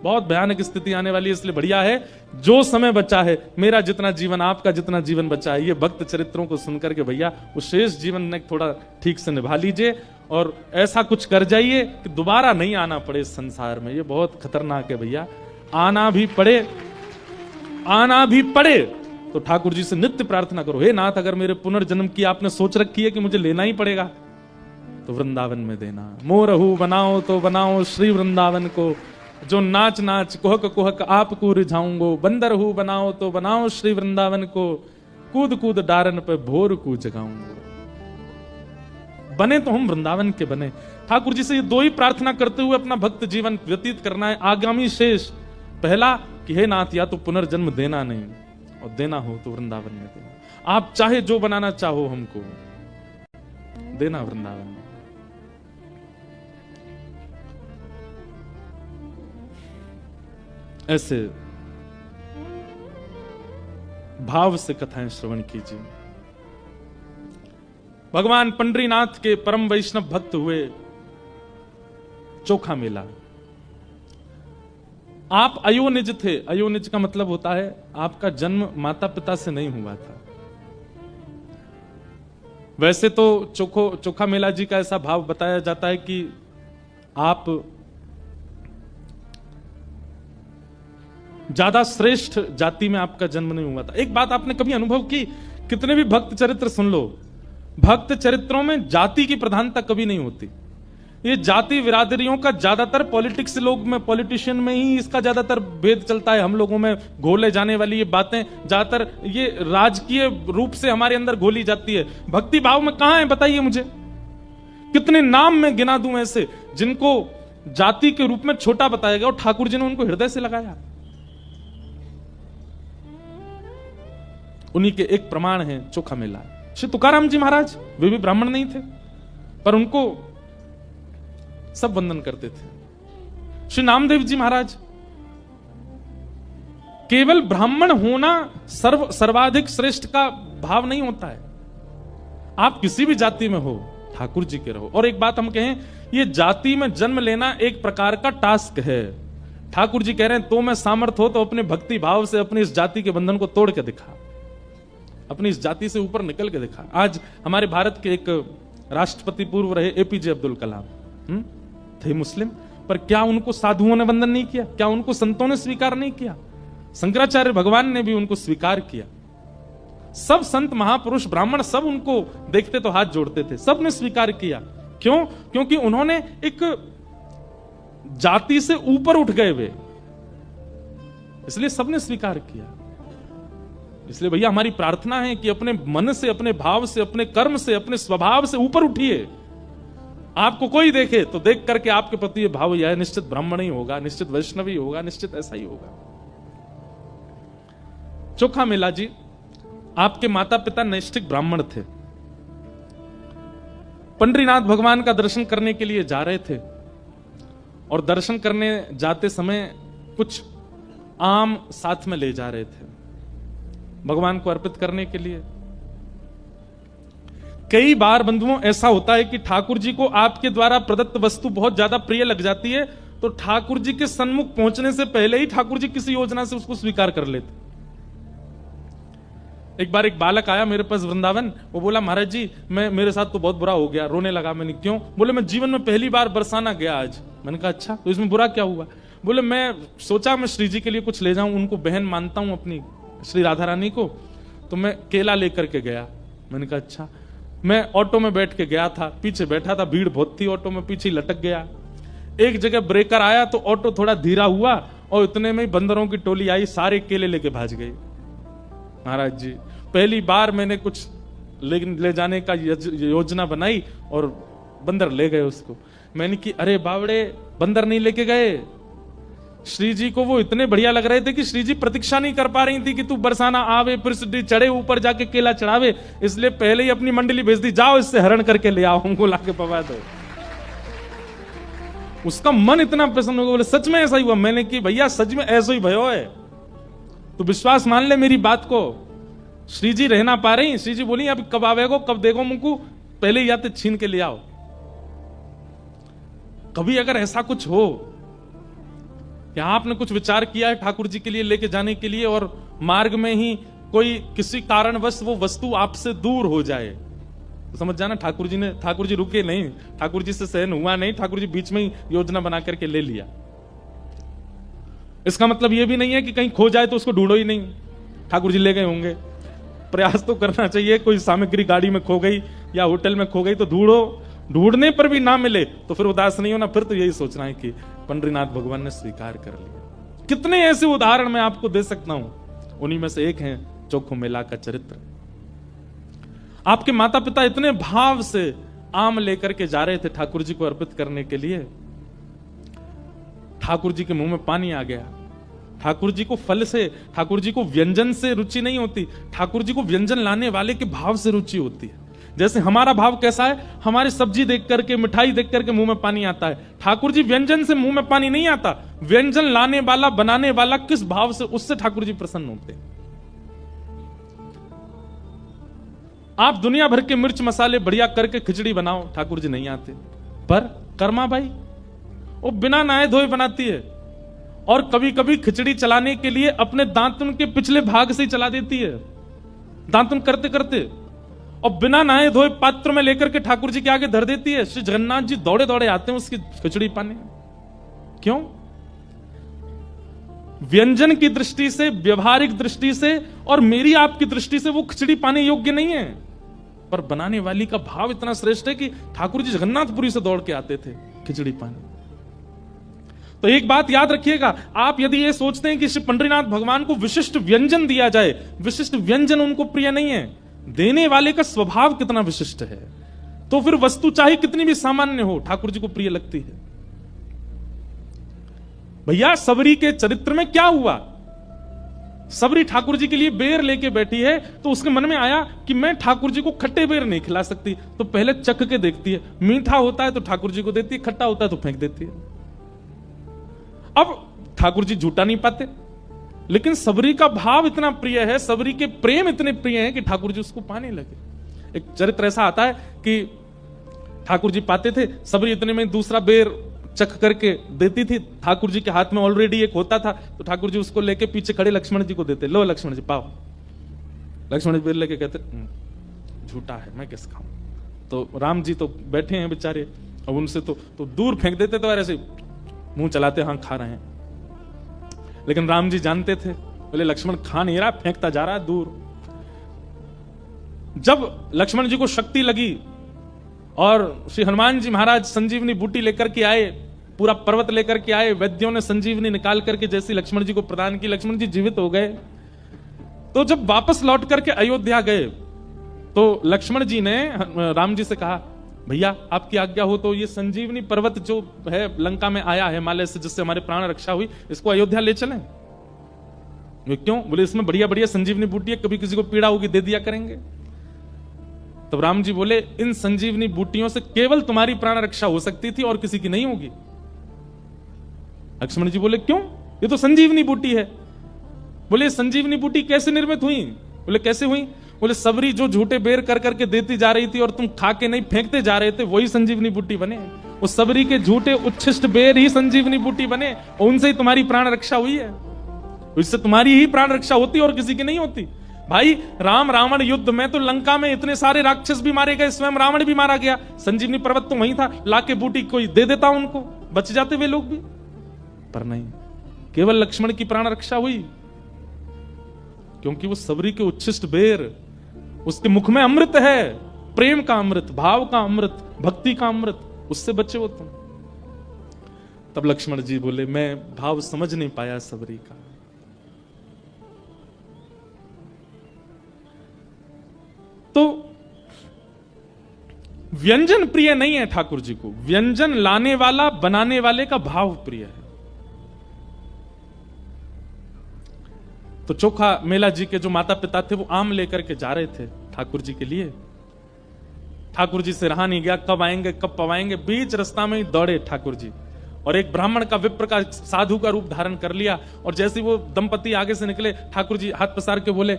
S1: बहुत भयानक स्थिति आने वाली है। इसलिए बढ़िया है जो समय बचा है, मेरा जितना जीवन, आपका जितना जीवन बचा है, ये भक्त चरित्रों को सुनकर के भैया उस शेष जीवन में थोड़ा ठीक से निभा लीजिए, और ऐसा कुछ कर जाइए कि दोबारा नहीं आना पड़े इस संसार में। ये बहुत खतरनाक है भैया। आना भी पड़े तो ठाकुर जी से नित्य प्रार्थना करो, हे नाथ अगर मेरे पुनर्जन्म की आपने सोच रखी है कि मुझे लेना ही पड़ेगा, तो वृंदावन में देना। मोरहू बनाओ तो बनाओ श्री वृंदावन को, जो नाच नाच कुहक कुहक आपको रिझाऊंगो। बंदर हूं बनाओ तो बनाओ श्री वृंदावन को, कूद कूद डारन पे भोर को जगाऊंगो। बने तो हम वृंदावन के बने। ठाकुर जी से ये 2 ही प्रार्थना करते हुए अपना भक्त जीवन व्यतीत करना है। आगामी शेष, पहला कि हे नाथ या तो पुनर्जन्म देना नहीं, और देना हो तो वृंदावन में देना। आप चाहे जो बनाना चाहो हमको देना वृंदावन में। ऐसे भाव से कथाएं श्रवण कीजिए। भगवान पंडरीनाथ के परम वैष्णव भक्त हुए चोखा मेला। आप अयोनिज थे। अयोनिज का मतलब होता है आपका जन्म माता पिता से नहीं हुआ था। वैसे तो चोखा मेला जी का ऐसा भाव बताया जाता है कि आप ज्यादा श्रेष्ठ जाति में आपका जन्म नहीं हुआ था। एक बात आपने कभी अनुभव की, कितने भी भक्त चरित्र सुन लो, भक्त चरित्रों में जाति की प्रधानता कभी नहीं होती। ये जाति बिरादरियों का ज्यादातर पॉलिटिक्स लोग में, पॉलिटिशियन में ही इसका ज्यादातर भेद चलता है। हम लोगों में घोले जाने वाली ये बातें ज्यादातर ये राजकीय रूप से हमारे अंदर घोली जाती है। भक्ति भाव में कहां है बताइए मुझे? कितने नाम में गिना दूं ऐसे जिनको जाति के रूप में छोटा बताया गया और ठाकुर जी ने उनको हृदय से लगाया। उन्हीं के एक प्रमाण है चोखा मेला। श्री तुकाराम जी महाराज, वे भी ब्राह्मण नहीं थे, पर उनको सब वंदन करते थे। श्री नामदेव जी महाराज, केवल ब्राह्मण होना सर्वाधिक श्रेष्ठ का भाव नहीं होता है। आप किसी भी जाति में हो, ठाकुर जी के रहो। और एक बात हम कहें, ये जाति में जन्म लेना एक प्रकार का टास्क है। ठाकुर जी कह रहे हैं तो मैं सामर्थ हो तो अपने भक्ति भाव से अपनी इस जाति के बंधन को तोड़ के दिखा, अपनी इस जाति से ऊपर निकल के दिखा। आज हमारे भारत के एक राष्ट्रपति पूर्व रहे एपीजे अब्दुल कलाम, थे मुस्लिम, पर क्या उनको साधुओं ने वंदन नहीं किया? क्या उनको संतों ने स्वीकार नहीं किया? शंकराचार्य भगवान ने भी उनको स्वीकार किया। सब संत महापुरुष ब्राह्मण सब उनको देखते तो हाथ जोड़ते थे, सब ने स्वीकार किया। क्यों? क्योंकि उन्होंने एक जाति से ऊपर उठ गए वे, इसलिए सबने स्वीकार किया। इसलिए भैया हमारी प्रार्थना है कि अपने मन से, अपने भाव से, अपने कर्म से, अपने स्वभाव से ऊपर उठिए। आपको कोई देखे तो देख करके आपके प्रति ये भाव यह निश्चित ब्राह्मण ही होगा, निश्चित वैष्णव ही होगा, निश्चित ऐसा ही होगा। चोखा मेला जी, आपके माता पिता नैष्ठिक ब्राह्मण थे। पंडरीनाथ भगवान का दर्शन करने के लिए जा रहे थे और दर्शन करने जाते समय कुछ आम साथ में ले जा रहे थे भगवान को अर्पित करने के लिए। कई बार बंधुओं ऐसा होता है कि ठाकुर जी को आपके द्वारा प्रदत्त वस्तु बहुत ज्यादा प्रिय लग जाती है, तो ठाकुर जी के सन्मुख पहुंचने से पहले ही ठाकुर जी किसी योजना से उसको स्वीकार कर लेते। एक बार एक बालक आया मेरे पास वृंदावन, वो बोला महाराज जी मेरे साथ तो बहुत बुरा हो गया, रोने लगा। मैंने क्यों? बोले मैं जीवन में पहली बार बरसाना गया आज। मैंने कहा अच्छा, तो इसमें बुरा क्या हुआ? बोले मैं सोचा मैं श्री जी के लिए कुछ ले जाऊं, उनको बहन मानता हूं अपनी श्री राधा रानी को, तो मैं केला लेकर के गया। मैंने कहा अच्छा। मैं ऑटो में बैठ के गया था, पीछे बैठा था, भीड़ बहुत थी ऑटो में, पीछे लटक गया। एक जगह ब्रेकर आया तो ऑटो थोड़ा धीरा हुआ और इतने में बंदरों की टोली आई, सारे केले लेके भाग गए। महाराज जी पहली बार मैंने कुछ ले जाने का योजना बनाई और बंदर ले गए उसको। मैंने कि अरे बावड़े, बंदर नहीं लेके गए। श्री जी को वो इतने बढ़िया लग रहे थे कि श्री जी प्रतीक्षा नहीं कर पा रही थी कि तू बरसाना आवे फिर सीढ़ी चढ़े ऊपर जाके केला चढ़ावे, इसलिए पहले ही अपनी मंडली भेज दी, जाओ इससे हरण करके ले आओ, हमको लाके पवा दो। उसका मन इतना प्रसन्न हो गया, बोले सच में ऐसा ही हुआ? मैंने कि भैया सच में ऐसा ही भयो है, तो विश्वास मान ले मेरी बात को। श्री जी रह ना पा रही, श्री जी बोली अब कब आवेगो, कब देखो मुझको, पहले ही आते छीन के ले आओ। कभी अगर ऐसा कुछ हो कि आपने कुछ विचार किया है ठाकुर जी के लिए लेके जाने के लिए और मार्ग में ही कोई किसी कारणवश वो वस्तु आपसे दूर हो जाए, तो समझ जाना ठाकुर जी रुके नहीं, ठाकुर जी से सहन हुआ नहीं, ठाकुर जी बीच में ही योजना बना करके ले लिया। इसका मतलब ये भी नहीं है कि कहीं खो जाए तो उसको ढूंढो ही नहीं, ठाकुर जी ले गए होंगे। प्रयास तो करना चाहिए, कोई सामग्री गाड़ी में खो गई या होटल में खो गई तो ढूंढो, ढूंढने पर भी ना मिले तो फिर उदास नहीं होना, फिर तो यही सोचना है कि पंडरीनाथ भगवान ने स्वीकार कर लिया। कितने ऐसे उदाहरण मैं आपको दे सकता हूं, उन्हीं में से एक है चोखो मेला का चरित्र। आपके माता पिता इतने भाव से आम लेकर के जा रहे थे ठाकुर जी को अर्पित करने के लिए, ठाकुर जी के मुंह में पानी आ गया। ठाकुर जी को फल से, ठाकुर जी को व्यंजन से रुचि नहीं होती, ठाकुर जी को व्यंजन लाने वाले के भाव से रुचि होती है। जैसे हमारा भाव कैसा है, हमारी सब्जी देख करके, मिठाई देख करके मुंह में पानी आता है। ठाकुर जी व्यंजन से मुंह में पानी नहीं आता, व्यंजन लाने वाला, बनाने वाला किस भाव से, उससे ठाकुर जी प्रसन्न होते हैं। आप दुनिया भर के मिर्च मसाले बढ़िया करके खिचड़ी बनाओ, ठाकुर जी नहीं आते। पर कर्मा भाई वो बिना नहाए धोए बनाती है, और कभी कभी खिचड़ी चलाने के लिए अपने दांतुन के पिछले भाग से ही चला देती है, दांतुन करते करते, और बिना नहाए धोए पात्र में लेकर के ठाकुर जी के आगे धर देती है। श्री जगन्नाथ जी दौड़े दौड़े आते हैं उसकी खिचड़ी पाने। क्यों? व्यंजन की दृष्टि से, व्यवहारिक दृष्टि से और मेरी आपकी दृष्टि से वो खिचड़ी पाने योग्य नहीं है, पर बनाने वाली का भाव इतना श्रेष्ठ है कि ठाकुर जी जगन्नाथपुरी से दौड़ के आते थे खिचड़ी पाने। तो एक बात याद रखिएगा, आप यदि ये सोचते हैं कि श्री पंडरीनाथ भगवान को विशिष्ट व्यंजन दिया जाए, विशिष्ट व्यंजन उनको प्रिय नहीं है, देने वाले का स्वभाव कितना विशिष्ट है, तो फिर वस्तु चाहे कितनी भी सामान्य हो ठाकुर जी को प्रिय लगती है। भैया सबरी के चरित्र में क्या हुआ? सबरी ठाकुर जी के लिए बेर लेके बैठी है, तो उसके मन में आया कि मैं ठाकुर जी को खट्टे बेर नहीं खिला सकती, तो पहले चख के देखती है, मीठा होता है तो ठाकुर जी को देती है, खट्टा होता है तो फेंक देती है। अब ठाकुर जी झूठा नहीं पाते, लेकिन सबरी का भाव इतना प्रिय है, सबरी के प्रेम इतने प्रिय हैं कि ठाकुर जी उसको पाने लगे। एक चरित्र ऐसा आता है कि ठाकुर जी पाते थे, सबरी इतने में दूसरा बेर चख करके देती थी, ठाकुर जी के हाथ में ऑलरेडी एक होता था, तो ठाकुर जी उसको लेके पीछे खड़े लक्ष्मण जी को देते, लो लक्ष्मण जी पाओ। लक्ष्मण जी बेर लेके कहते झूठा है, मैं किस खाऊं? तो राम जी तो बैठे हैं बेचारे, और उनसे तो दूर फेंक देते, तो ऐसे मुंह चलाते, हाँ खा रहे हैं। लेकिन राम जी जानते थे, बोले लक्ष्मण खा नहीं रहा, फेंकता जा रहा है दूर। जब लक्ष्मण जी को शक्ति लगी और श्री हनुमान जी महाराज संजीवनी बूटी लेकर के आए, पूरा पर्वत लेकर के आए, वैद्यों ने संजीवनी निकाल करके जैसी लक्ष्मण जी को प्रदान की, लक्ष्मण जी जीवित हो गए। तो जब वापस लौट करके अयोध्या गए, तो लक्ष्मण जी ने राम जी से कहा, भैया आपकी आज्ञा हो तो ये संजीवनी पर्वत जो है लंका में आया है हिमालय से, जिससे हमारे प्राण रक्षा हुई, इसको अयोध्या ले चलें। क्यों? बोले इसमें बढ़िया बढ़िया संजीवनी बूटी है, कभी किसी को पीड़ा होगी दे दिया करेंगे। तब राम जी बोले, इन संजीवनी बूटियों से केवल तुम्हारी प्राण रक्षा हो सकती थी और किसी की नहीं होगी। लक्ष्मण जी बोले क्यों? ये तो संजीवनी बूटी है। बोले संजीवनी बूटी कैसे निर्मित हुई? बोले कैसे हुई? बोले सबरी जो झूठे बेर कर करके देती जा रही थी और तुम खा के नहीं फेंकते जा रहे थे, वही संजीवनी बूटी बने। वो सबरी के झूठे उच्छिष्ट बेर ही संजीवनी बूटी बने, और उनसे ही तुम्हारी प्राण रक्षा हुई है। इससे तुम्हारी ही प्राण रक्षा होती और किसी की नहीं होती। भाई राम रावण युद्ध में तो लंका में इतने सारे राक्षस भी मारे गए, स्वयं रावण भी मारा गया, संजीवनी पर्वत तो वहीं था, लाके बूटी कोई दे देता उनको, बच जाते वे लोग भी। पर नहीं, केवल लक्ष्मण की प्राण रक्षा हुई क्योंकि वो सबरी के उच्छिष्ट बेर, उसके मुख में अमृत है, प्रेम का अमृत, भाव का अमृत, भक्ति का अमृत, उससे बचे हो तुम। तब लक्ष्मण जी बोले, मैं भाव समझ नहीं पाया सबरी का। तो व्यंजन प्रिय नहीं है ठाकुर जी को, व्यंजन लाने वाला, बनाने वाले का भाव प्रिय है। तो चोखा मेला जी के जो माता पिता थे वो आम लेकर के जा रहे थे ठाकुर जी के लिए। ठाकुर जी से रहा नहीं गया, कब आएंगे कब पवाएंगे, बीच रास्ता में ही दौड़े ठाकुर जी, और एक ब्राह्मण का, विप्र का, साधु का रूप धारण कर लिया। और जैसे वो दंपति आगे से निकले, ठाकुर जी हाथ पसार के बोले,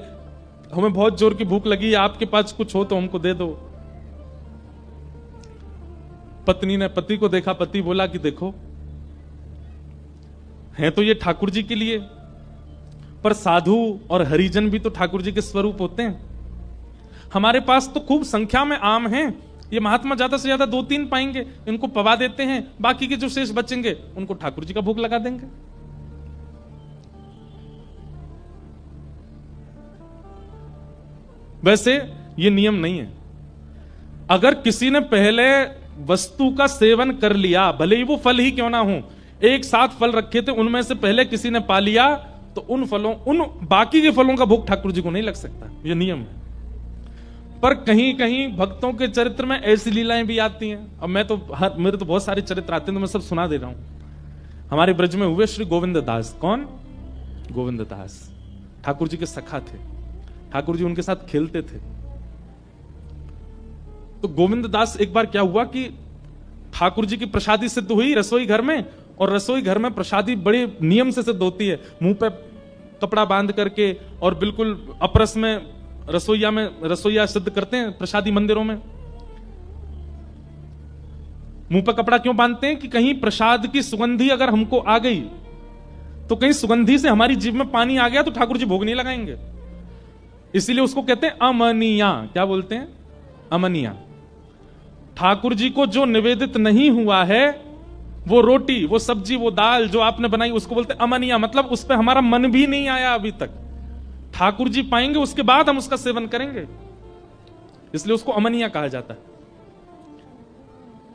S1: हमें बहुत जोर की भूख लगी है, आपके पास कुछ हो तो हमको दे दो। पत्नी ने पति को देखा, पति बोला कि देखो, हैं तो ये ठाकुर जी के लिए, पर साधु और हरिजन भी तो ठाकुर जी के स्वरूप होते हैं। हमारे पास तो खूब संख्या में आम हैं, ये महात्मा ज्यादा से ज्यादा 2-3 पाएंगे, इनको पवा देते हैं, बाकी के जो शेष बचेंगे उनको ठाकुर जी का भोग लगा देंगे। वैसे ये नियम नहीं है। अगर किसी ने पहले वस्तु का सेवन कर लिया, भले ही वो फल ही क्यों ना हो, एक साथ फल रखे थे, उनमें से पहले किसी ने पा लिया, तो उन बाकी के फलों का भोग ठाकुर जी को नहीं लग सकता, ये नियम है। पर कहीं कहीं भक्तों के चरित्र में ऐसी लीलाएं भी आती हैं। अब मेरे तो बहुत सारे चरित्र आते हैं, तो मैं सब सुना दे रहा हूं। हमारे ब्रज में हुए श्री गोविंद दास। कौन? गोविंद दास ठाकुर जी के सखा थे, ठाकुर जी उनके साथ खेलते थे। तो गोविंद दास, एक बार क्या हुआ कि ठाकुर जी की प्रसादी सिद्ध हुई रसोई घर में, और रसोई घर में प्रसादी बड़े नियम से सिद्ध होती है, मुंह पे कपड़ा बांध करके, और बिल्कुल अपरस में रसोईया सिद्ध करते हैं प्रसादी मंदिरों में। मुंह पे कपड़ा क्यों बांधते हैं? कि कहीं प्रसाद की सुगंधी अगर हमको आ गई, तो कहीं सुगंधी से हमारी जीभ में पानी आ गया तो ठाकुर जी भोग नहीं लगाएंगे। इसीलिए उसको कहते हैं अमनिया। क्या बोलते हैं? अमनिया। ठाकुर जी को जो निवेदित नहीं हुआ है, वो रोटी, वो सब्जी, वो दाल जो आपने बनाई, उसको बोलते हैं अमनिया। मतलब उस पर हमारा मन भी नहीं आया अभी तक, ठाकुर जी पाएंगे उसके बाद हम उसका सेवन करेंगे, इसलिए उसको अमनिया कहा जाता है।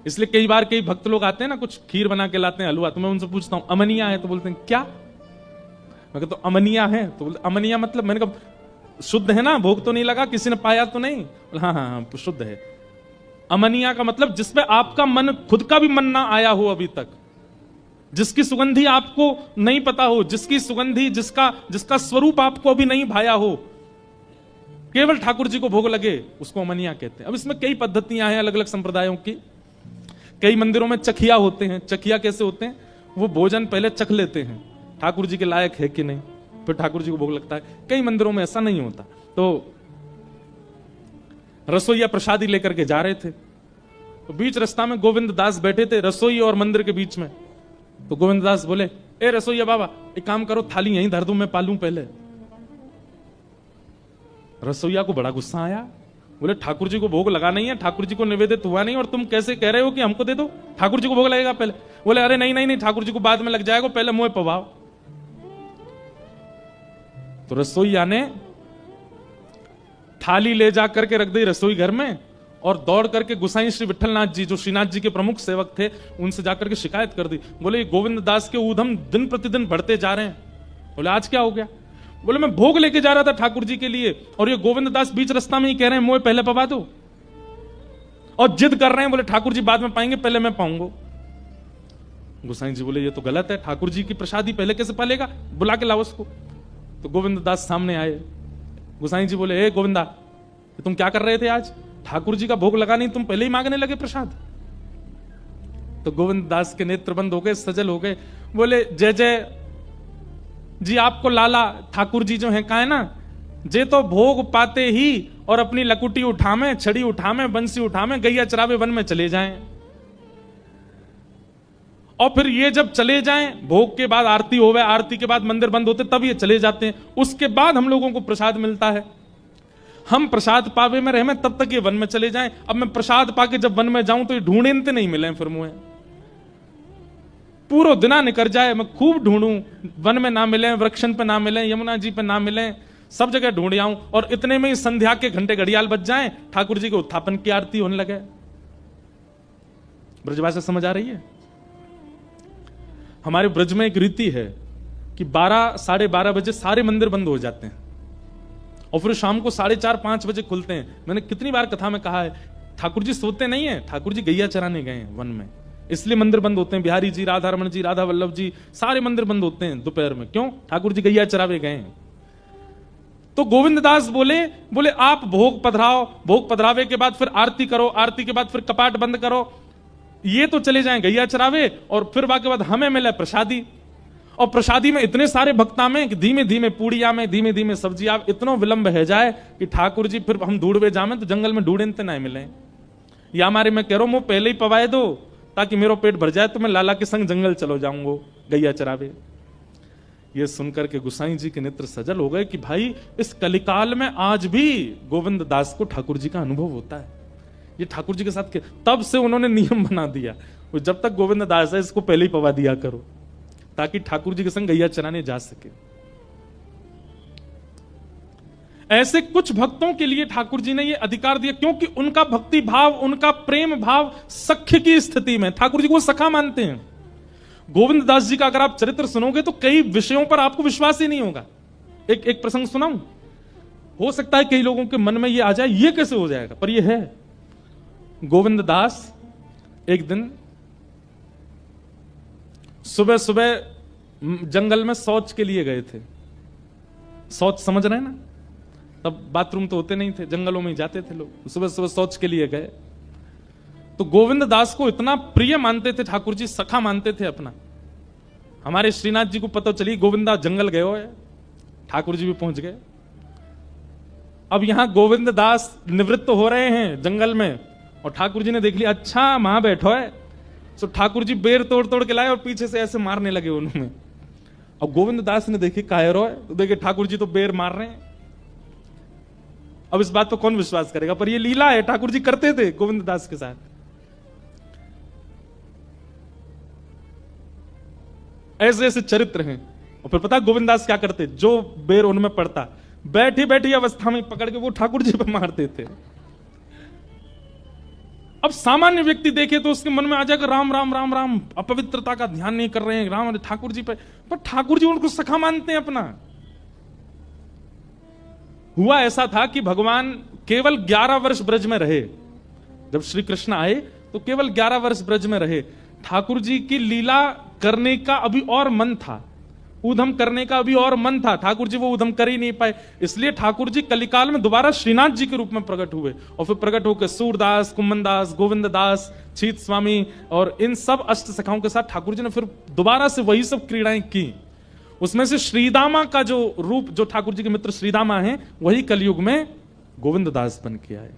S1: इसलिए कई बार कई भक्त लोग आते हैं ना, कुछ खीर बना के लाते हैं, हलवा, तो मैं उनसे पूछता हूं अमनिया है? तो बोलते हैं क्या? मैं कहता हूं अमनिया है, तो बोलते अमनिया मतलब, मैंने कहा शुद्ध है ना, भोग तो नहीं लगा, किसी ने पाया तो नहीं? हाँ हाँ हाँ शुद्ध है। अमनिया का मतलब जिसपे आपका मन, खुद का भी मन ना आया हो अभी तक, जिसकी सुगंधी आपको नहीं पता हो, जिसकी सुगंधी, जिसका स्वरूप आपको अभी नहीं भाया हो, केवल ठाकुर जी को भोग लगे, उसको अमनिया कहते हैं। अब इसमें कई पद्धतियां हैं अलग अलग संप्रदायों की। कई मंदिरों में चखिया होते हैं। चखिया कैसे होते हैं? वो भोजन पहले चख लेते हैं, ठाकुर जी के लायक है कि नहीं, फिर ठाकुर जी को भोग लगता है। कई मंदिरों में ऐसा नहीं होता। तो रसोईया प्रसादी लेकर के जा रहे थे, तो बीच रास्ता में गोविंद दास बैठे थे, रसोई और मंदिर के बीच में। तो गोविंद दास बोले, ए रसोईया बाबा, एक काम करो, थाली यहीं धर दूं, मैं पालूं पहले। रसोईया को बड़ा गुस्सा आया, बोले ठाकुर जी को भोग लगा नहीं है, ठाकुर जी को निवेदित हुआ नहीं, और तुम कैसे कह रहे हो कि हमको दे दो, ठाकुर जी को भोग लगेगा पहले। बोले अरे नहीं नहीं नहीं, ठाकुर जी को बाद में लग जाएगा, पहले मुंह पवाओ। तो रसोईया ने थाली ले जा करके रख दी रसोई घर में, और दौड़ करके गुसाई श्री विठलनाथ जी, जो श्रीनाथ जी के प्रमुख सेवक थे, उनसे जाकर के शिकायत कर दी। बोले गोविंद दास के ऊधम दिन प्रतिदिन बढ़ते जा रहे हैं। बोले आज क्या हो गया? बोले मैं भोग लेके जा रहा था ठाकुर जी के लिए, और ये गोविंद दास बीच रास्ता में ही कह रहे हैं मुझे पहले पवा दो, और जिद कर रहे हैं, बोले ठाकुर जी बाद में पाएंगे, पहले मैं पाऊंगा। गुसाई जी बोले ये तो गलत है, ठाकुर जी की प्रसादी पहले कैसे पालेगा, बुला के लाओ उसको। तो गोविंद दास सामने आए। गुसाई जी बोले, ए गोविंदा, तुम क्या कर रहे थे आज? ठाकुर जी का भोग लगा नहीं, तुम पहले ही मांगने लगे प्रसाद। तो गोविंद दास के नेत्र बंद हो गए, सजल हो गए। बोले जय जय जी, आपको लाला ठाकुर जी जो है कहा है ना, जे तो भोग पाते ही और अपनी लकुटी उठामे, छड़ी उठामे, बंसी उठामे, गैया चरावे वन में चले जाएं, और फिर ये जब चले जाएं, भोग के बाद आरती होवे, आरती के बाद मंदिर बंद होते, तब ये चले जाते हैं, उसके बाद हम लोगों को प्रसाद मिलता है। हम प्रसाद पावे में रहे, तब तक ये वन में चले जाएं। अब मैं प्रसाद पाके जब वन में जाऊं तो ये ढूंढे नहीं मिले फिर मुझे, पूरा दिना निकल जाए, मैं खूब ढूंढूं, वन में ना मिले, वृक्षन पे ना मिले, यमुना जी पे ना मिले, सब जगह ढूंढ आऊं, और इतने में ही संध्या के घंटे घड़ियाल बज जाएं, ठाकुर जी के उत्थापन की आरती होने लगे। ब्रजभाषा समझ आ रही है? हमारे ब्रज में एक रीति है कि 12 साढ़े 12 बजे सारे मंदिर बंद हो जाते हैं और फिर शाम को 4:30-5 बजे खुलते हैं। मैंने कितनी बार कथा में कहा है, ठाकुर जी सोते नहीं है, ठाकुर जी गैया चराने गए हैं वन में, इसलिए मंदिर बंद होते हैं। बिहारी जी, राधा रमन जी, राधा वल्लभ जी, सारे मंदिर बंद होते हैं दोपहर में। क्यों? ठाकुर जी गैया चरावे गए हैं। तो गोविंददास बोले आप भोग पधराओ, भोग पधरावे के बाद फिर आरती करो, आरती के बाद फिर कपाट बंद करो, ये तो चले जाएं गैया चरावे, और फिर बाकी बाद हमें मिले प्रसादी। और प्रसादी में इतने सारे भक्ता में कि धीमे धीमे पूड़िया में, धीमे धीमे सब्जी, आप इतना विलंब है जाए कि ठाकुर जी फिर हम ढूंढवे जामे तो जंगल में ढूंढे नहीं मिले। या हमारे मैं कह रहा हूं, पहले ही पवाए दो ताकि मेरा पेट भर जाए, तो मैं लाला के संग जंगल चलो जाऊंगा गैया चरावे। ये सुनकर के गुसाई जी के नेत्र सजल हो गए कि भाई इस कलिकाल में आज भी गोविंद दास को ठाकुर जी का अनुभव होता है। ये ठाकुर जी के साथ तब से उन्होंने नियम बना दिया, जब तक गोविंद दास है इसको पहले ही पवा दिया करो ताकि ठाकुर जी के संग गैया चराने जा सके। ऐसे कुछ भक्तों के लिए ठाकुर जी ने यह अधिकार दिया क्योंकि उनका भक्ति भाव, उनका प्रेम भाव सख्य की स्थिति में, ठाकुर जी को सखा मानते हैं। गोविंद दास जी का अगर आप चरित्र सुनोगे तो कई विषयों पर आपको विश्वास ही नहीं होगा। एक प्रसंग सुनाऊं, हो सकता है कई लोगों के मन में यह आ जाए ये कैसे हो जाएगा, पर यह है। गोविंद दास एक दिन सुबह सुबह जंगल में शौच के लिए गए थे। शौच समझ रहे हैं ना, तब बाथरूम तो होते नहीं थे, जंगलों में ही जाते थे लोग। सुबह सुबह शौच के लिए गए तो गोविंद दास को इतना प्रिय मानते थे ठाकुर जी, सखा मानते थे अपना। हमारे श्रीनाथ जी को पता चली गोविंद दास जंगल गए हो है, ठाकुर जी भी पहुंच गए। अब यहां गोविंद दास निवृत्त हो रहे हैं जंगल में और ठाकुर जी ने देख लिया, अच्छा वहां बैठो है। तो ठाकुर जी बेर तोड़ तोड़ के लाए और पीछे से ऐसे मारने लगे उन्होंने। अब गोविंद दास ने देखे कायरो है, तो देखे ठाकुर जी तो बेर मार रहे हैं। अब इस बात को कौन विश्वास करेगा, पर ये लीला है, ठाकुर जी करते थे गोविंद दास के साथ। ऐसे ऐसे चरित्र हैं। और फिर पता गोविंद दास क्या करते, जो बेर उनमें पड़ता बैठी बैठी अवस्था में पकड़ के वो ठाकुर जी पर मारते थे। अब सामान्य व्यक्ति देखे तो उसके मन में आ जाएगा राम राम राम राम, अपवित्रता का ध्यान नहीं कर रहे हैं राम ठाकुर जी पे, पर ठाकुर जी उनको सखा मानते हैं अपना। हुआ ऐसा था कि भगवान केवल 11 वर्ष ब्रज में रहे। जब श्री कृष्ण आए तो केवल 11 वर्ष ब्रज में रहे। ठाकुर जी की लीला करने का अभी और मन था, ऊधम करने का अभी और मन था, ठाकुर जी वो ऊधम कर ही नहीं पाए। इसलिए ठाकुर जी कलिकाल में दोबारा श्रीनाथ जी के रूप में प्रकट हुए और फिर प्रकट होकर सूरदास, कुम्मनदास, गोविंद दास, छीत स्वामी और इन सब अष्ट सखाओं के साथ ठाकुर जी ने फिर दोबारा से वही सब क्रीड़ाएं की। उसमें से श्रीदामा का जो रूप, जो ठाकुर जी के मित्र श्रीदामा हैं, वही कलयुग में गोविंद दास बन के आए।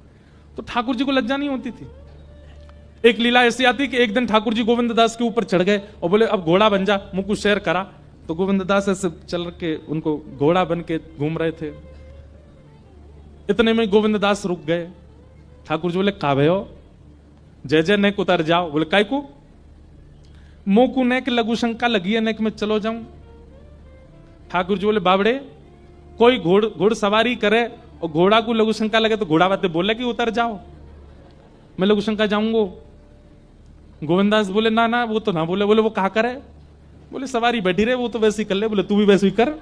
S1: तो ठाकुर जी को लज्जा नहीं होती थी। एक लीला ऐसी आती कि एक दिन ठाकुर जी गोविंद दास के ऊपर चढ़ गए और बोले अब घोड़ा बन जा, मुझको शेर करा। तो गोविंद दास ऐसे चल के उनको घोड़ा बन के घूम रहे थे। इतने में गोविंद दास रुक गए। ठाकुर जी बोले का भयो, जय जय नेक उतर जाओ। बोले काय को, मोकू नेक लघु शंका लगी है नेक में चलो जाऊं। ठाकुर जी बोले बाबड़े, कोई घोड़ सवारी करे और घोड़ा को लघु शंका लगे तो घोड़ा बातें बोले कि उतर जाओ, मैं लघु शंका जाऊंगो। गोविंदास बोले ना ना वो तो ना बोले। बोले वो कहा करे, बोले सवारी बैठी रहे, वो तो वैसे ही कर ले। बोले तू भी वैसे ही कर।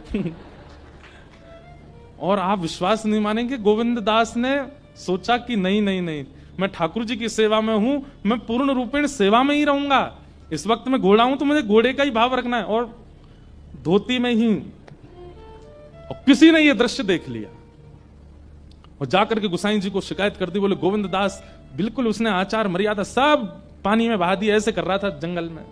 S1: और आप विश्वास नहीं मानेंगे, गोविंद दास ने सोचा कि नहीं नहीं नहीं, मैं ठाकुर जी की सेवा में हूं, मैं पूर्ण रूपेण सेवा में ही रहूंगा। इस वक्त मैं घोड़ा हूं तो मुझे घोड़े का ही भाव रखना है, और धोती में ही। और किसी ने यह दृश्य देख लिया और जाकर के गुसाई जी को शिकायत कर दी। बोले गोविंद दास बिल्कुल उसने आचार मर्यादा सब पानी में बहा दिया, ऐसे कर रहा था जंगल में।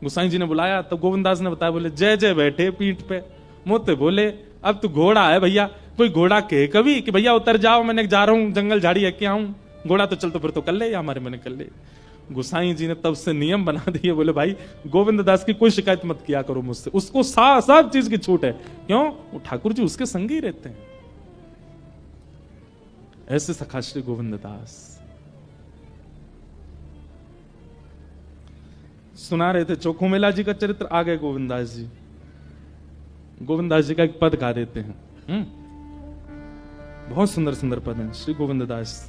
S1: गुसाई जी ने बुलाया तब गोविंद दास ने बताया। बोले जय जय बैठे पीठ पे, मोते बोले अब तू घोड़ा है भैया, कोई घोड़ा कहे कभी कि भैया उतर जाओ, मैंने जा रहा हूं जंगल झाड़ी है क्या हूं, घोड़ा तो चल तो फिर तो कर ले, या हमारे मैंने कर ले। गुसाई जी ने तब से नियम बना दिए। बोले भाई गोविंद दास की कोई शिकायत मत किया करो मुझसे, उसको सब चीज की छूट है। क्यों? वो ठाकुर जी उसके संग ही रहते हैं। ऐसे सखा श्री गोविंद दास। सुना रहे थे चोखो मेला जी का चरित्र, आ गए गोविंदास जी। गोविंदास जी का एक पद गा देते हैं। बहुत सुंदर सुंदर पद हैं श्री गोविंददास।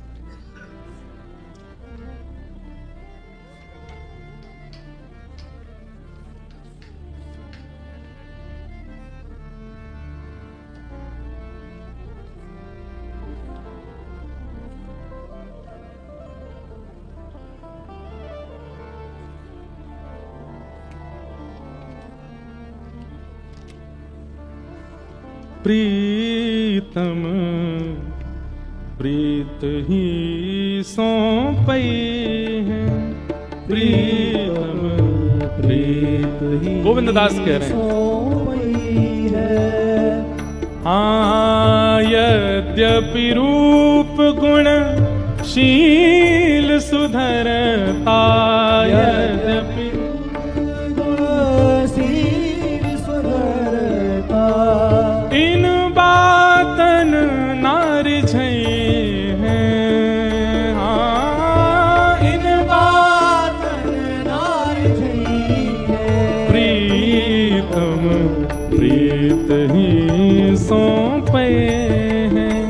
S1: प्रीतम प्रीत ही सौंपई है, प्रीतम प्रीत ही गोविंददास कह रहे हैं। हाँ यद्यपि रूप गुण शील सुधरता, यद्यपि इन बातन नार झई हैं। हाँ इन बातन नार झई हैं। प्रीतम प्रीत ही सौंपे हैं,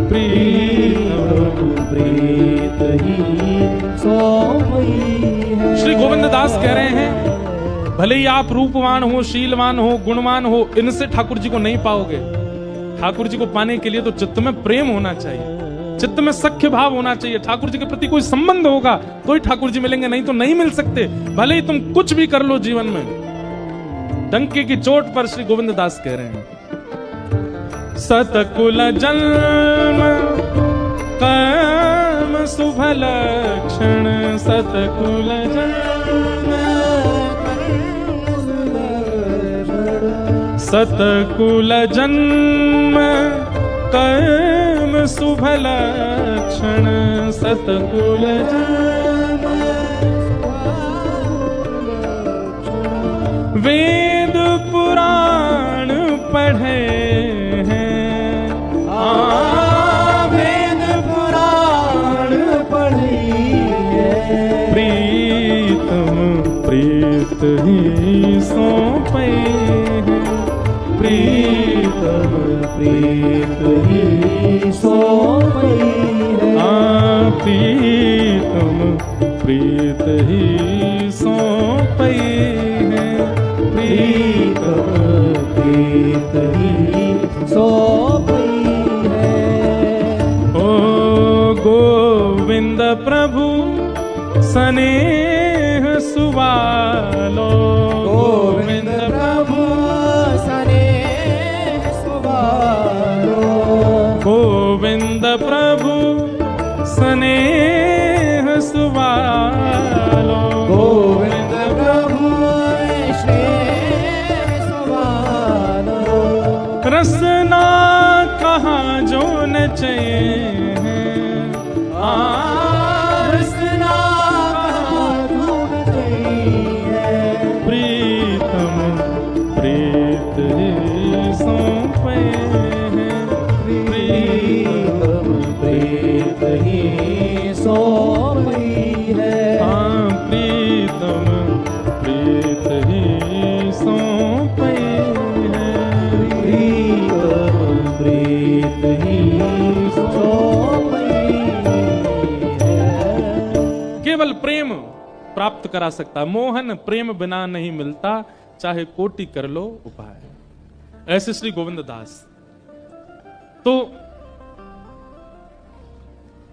S1: प्रीतम प्रीत ही सौंपई है। श्री गोविंददास कह रहे हैं भले ही आप रूपवान हो, शीलवान हो, गुणवान हो, इनसे ठाकुर जी को नहीं पाओगे। ठाकुर जी को पाने के लिए तो चित्त में प्रेम होना चाहिए, चित्त में सख्य भाव होना चाहिए, ठाकुर जी के प्रति कोई संबंध होगा तो ही ठाकुर जी मिलेंगे, नहीं तो नहीं मिल सकते। भले ही तुम कुछ भी कर लो जीवन में। डंके की चोट पर श्री गोविंददास कह रहे हैं सतकुल जन्म कर्म शुभ लक्षण, सतकुल जन्म सतकुल जन्म कर्म शुभ लक्षण, सतकुल जन्म वेद पुराण पढ़े हैं। वेद पुराण पढ़े हैं। प्रीतम प्रीत ही सौंपे हैं, प्रीतम प्रीत ही सौंपई है। प्रीतम प्रीत ही सौंपई है, प्रीतम प्रीत ही सौंपई है। ओ गोविंद प्रभु स्नेह सुवालो, गोविंद प्रभु गोविंद प्रभु स्नेह सुवालो, गोविंद प्रभु स्नेह सुवालो। रसना कहाँ जो नचे हैं, रसना कहाँ जो नचे हैं। प्रीतम प्रीत ही सौंपे हैं, प्रीतम प्रीत ही सौंपई है। हाँ प्रीतम प्रीत ही सौंपई है, प्रीतम प्रीत ही सौंपई है। केवल प्रेम प्राप्त करा सकता, मोहन प्रेम बिना नहीं मिलता, चाहे कोटि कर लो उपाय। ऐसे श्री गोविंददास। तो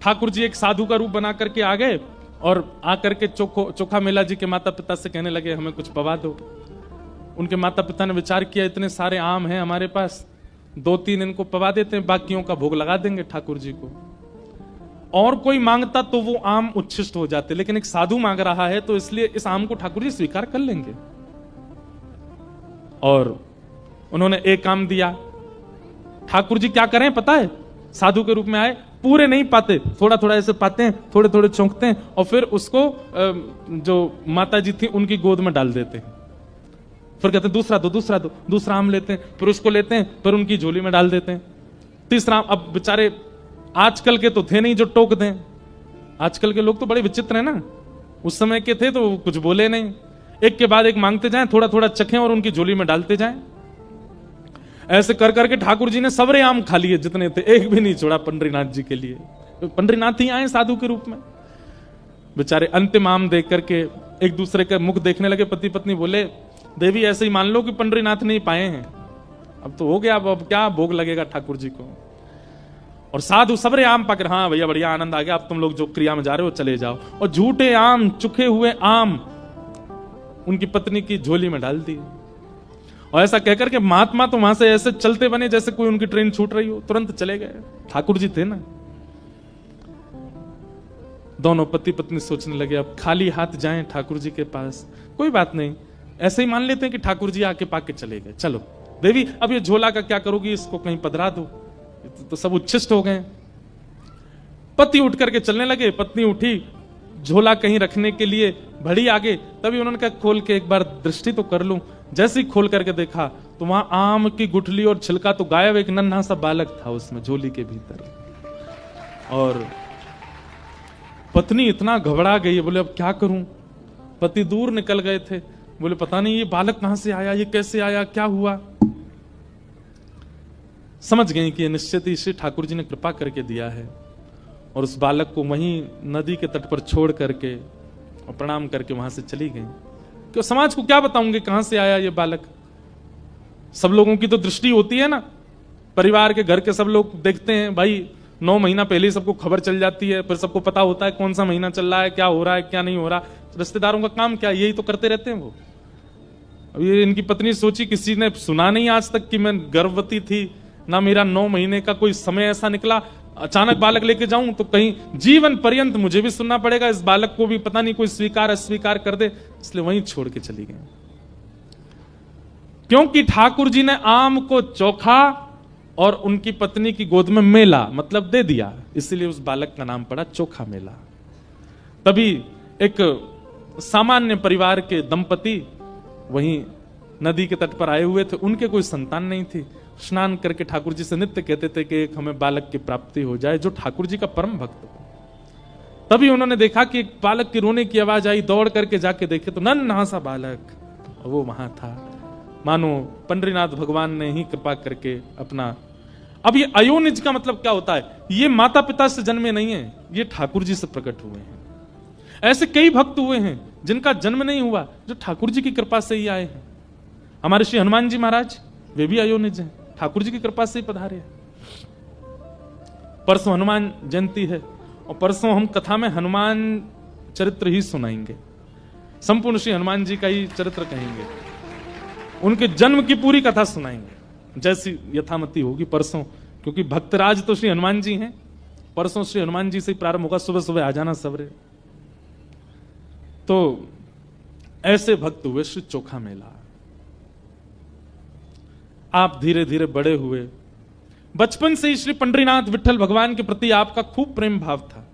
S1: ठाकुर जी एक साधु का रूप बना करके आ गए और आकर के चोखा मेला जी के माता पिता से कहने लगे हमें कुछ पवा दो। उनके माता पिता ने विचार किया इतने सारे आम हैं हमारे पास, 2-3 इनको पवा देते हैं, बाकियों का भोग लगा देंगे ठाकुर जी को। और कोई मांगता तो वो आम उच्छिष्ट हो जाते, लेकिन एक साधु मांग रहा है तो इसलिए इस आम को ठाकुर जी स्वीकार कर लेंगे। और उन्होंने एक आम दिया। ठाकुर जी क्या करें पता है, साधु के रूप में आए, पूरे नहीं पाते, थोड़ा थोड़ा ऐसे पाते हैं, थोड़े थोड़े चौंकते हैं और फिर उसको जो माता जी थी उनकी गोद में डाल देते हैं। फिर कहते हैं दूसरा दो, दूसरा दो, दूसरा आम लेते हैं, फिर उसको लेते हैं, फिर उनकी झोली में डाल देते हैं। तीसरा आम, अब बेचारे आजकल के तो थे नहीं जो टोक दें, आजकल के लोग तो बड़े विचित्र हैं ना, उस समय के थे तो कुछ बोले नहीं। एक के बाद एक मांगते जाएं, थोड़ा थोड़ा चखें और उनकी झोली में डालते जाएं। ऐसे कर करके ठाकुर जी ने सबरे आम खा लिए जितने थे, एक भी नहीं छोड़ा पंडरीनाथ जी के लिए। पंडरीनाथ ही आए साधु के रूप में। बेचारे अंतिम आम देख करके एक दूसरे के मुख देखने लगे। पति पत्नी बोले, देवी ऐसे ही मान लो कि पंडरीनाथ नहीं पाए हैं, अब तो हो गया, अब क्या भोग लगेगा ठाकुर जी को। और साधु सबरे आम पाकर, हाँ भैया बढ़िया आनंद आ गया, अब तुम लोग जो क्रिया में जा रहे हो चले जाओ। और झूठे आम, चुखे हुए आम उनकी पत्नी की झोली में डाल दिए। और ऐसा कहकर के महात्मा तो वहां से ऐसे चलते बने जैसे कोई उनकी ट्रेन छूट रही हो, तुरंत चले गए। ठाकुर जी थे ना। दोनों पति पत्नी सोचने लगे अब खाली हाथ जाएं ठाकुर जी के पास, कोई बात नहीं, ऐसे ही मान लेते हैं कि ठाकुर जी आके पाके चले गए। चलो देवी अब ये झोला का क्या करोगी, इसको कहीं पधरा दो, तो सब उच्छिष्ट हो गए। पति उठ करके चलने लगे, पत्नी उठी झोला कहीं रखने के लिए बढ़ी आगे, तभी उन्होंने कहा खोल के एक बार दृष्टि तो कर लूं। जैसे ही खोल करके देखा तो वहां आम की गुठली और छिलका तो गायब, एक नन्हा सा बालक था उसमें झोली के भीतर। और पत्नी इतना घबरा गई, बोले अब क्या करूं। पति दूर निकल गए थे, बोले पता नहीं ये बालक कहां से आया, ये कैसे आया, क्या हुआ। समझ गई कि निश्चित ही श्री ठाकुर जी ने कृपा करके दिया है। और उस बालक को वहीं नदी के तट पर छोड़ करके और प्रणाम करके वहां से चली गई। क्यों समाज को क्या बताऊंगे कहां से आया ये बालक। सब लोगों की तो दृष्टि होती है ना, परिवार के घर के सब लोग देखते हैं भाई, 9 महीना पहले ही सबको खबर चल जाती है, फिर सबको पता होता है कौन सा महीना चल रहा है, क्या हो रहा है क्या नहीं हो रहा। रिश्तेदारों का काम क्या, यही तो करते रहते हैं वो। अब ये इनकी पत्नी सोची किसी ने सुना नहीं आज तक कि मैं गर्भवती थी, ना मेरा 9 महीने का कोई समय ऐसा निकला, अचानक बालक लेके जाऊं तो कहीं जीवन पर्यंत मुझे भी सुनना पड़ेगा, इस बालक को भी पता नहीं कोई स्वीकार अस्वीकार कर दे, इसलिए वहीं छोड़ के चली गई। क्योंकि ठाकुर जी ने आम को चोखा और उनकी पत्नी की गोद में मेला मतलब दे दिया, इसलिए उस बालक का नाम पड़ा चोखा मेला। तभी एक सामान्य परिवार के दंपति वहीं नदी के तट पर आए हुए थे, उनके कोई संतान नहीं थी। स्नान करके ठाकुर जी से नित्य कहते थे कि एक हमें बालक की प्राप्ति हो जाए जो ठाकुर जी का परम भक्त हो। तभी उन्होंने देखा कि एक बालक की रोने की आवाज आई, दौड़ करके जाके देखे तो नन्हा सा बालक वो वहां था। मानो पंडरीनाथ भगवान ने ही कृपा करके अपना। अब ये अयोनिज का मतलब क्या होता है, ये माता पिता से जन्मे नहीं है, ये ठाकुर जी से प्रकट हुए हैं। ऐसे कई भक्त हुए हैं जिनका जन्म नहीं हुआ, जो ठाकुर जी की कृपा से ही आए हैं। हमारे श्री हनुमान जी महाराज वे भी अयोनिज हैं, ठाकुर जी की कृपा से ही पधारे हैं। परसों हनुमान जयंती है और परसों हम कथा में हनुमान चरित्र ही सुनाएंगे, संपूर्ण श्री हनुमान जी का ही चरित्र कहेंगे, उनके जन्म की पूरी कथा सुनाएंगे जैसी यथामति होगी परसों, क्योंकि भक्तराज तो श्री हनुमान जी हैं। परसों श्री हनुमान जी से ही प्रारंभ होगा, सुबह सुबह आ जाना सबरे। तो ऐसे भक्त हुए श्री चोखा मेला। आप धीरे धीरे बड़े हुए, बचपन से ही श्री पंडरीनाथ विठल भगवान के प्रति आपका खूब प्रेम भाव था।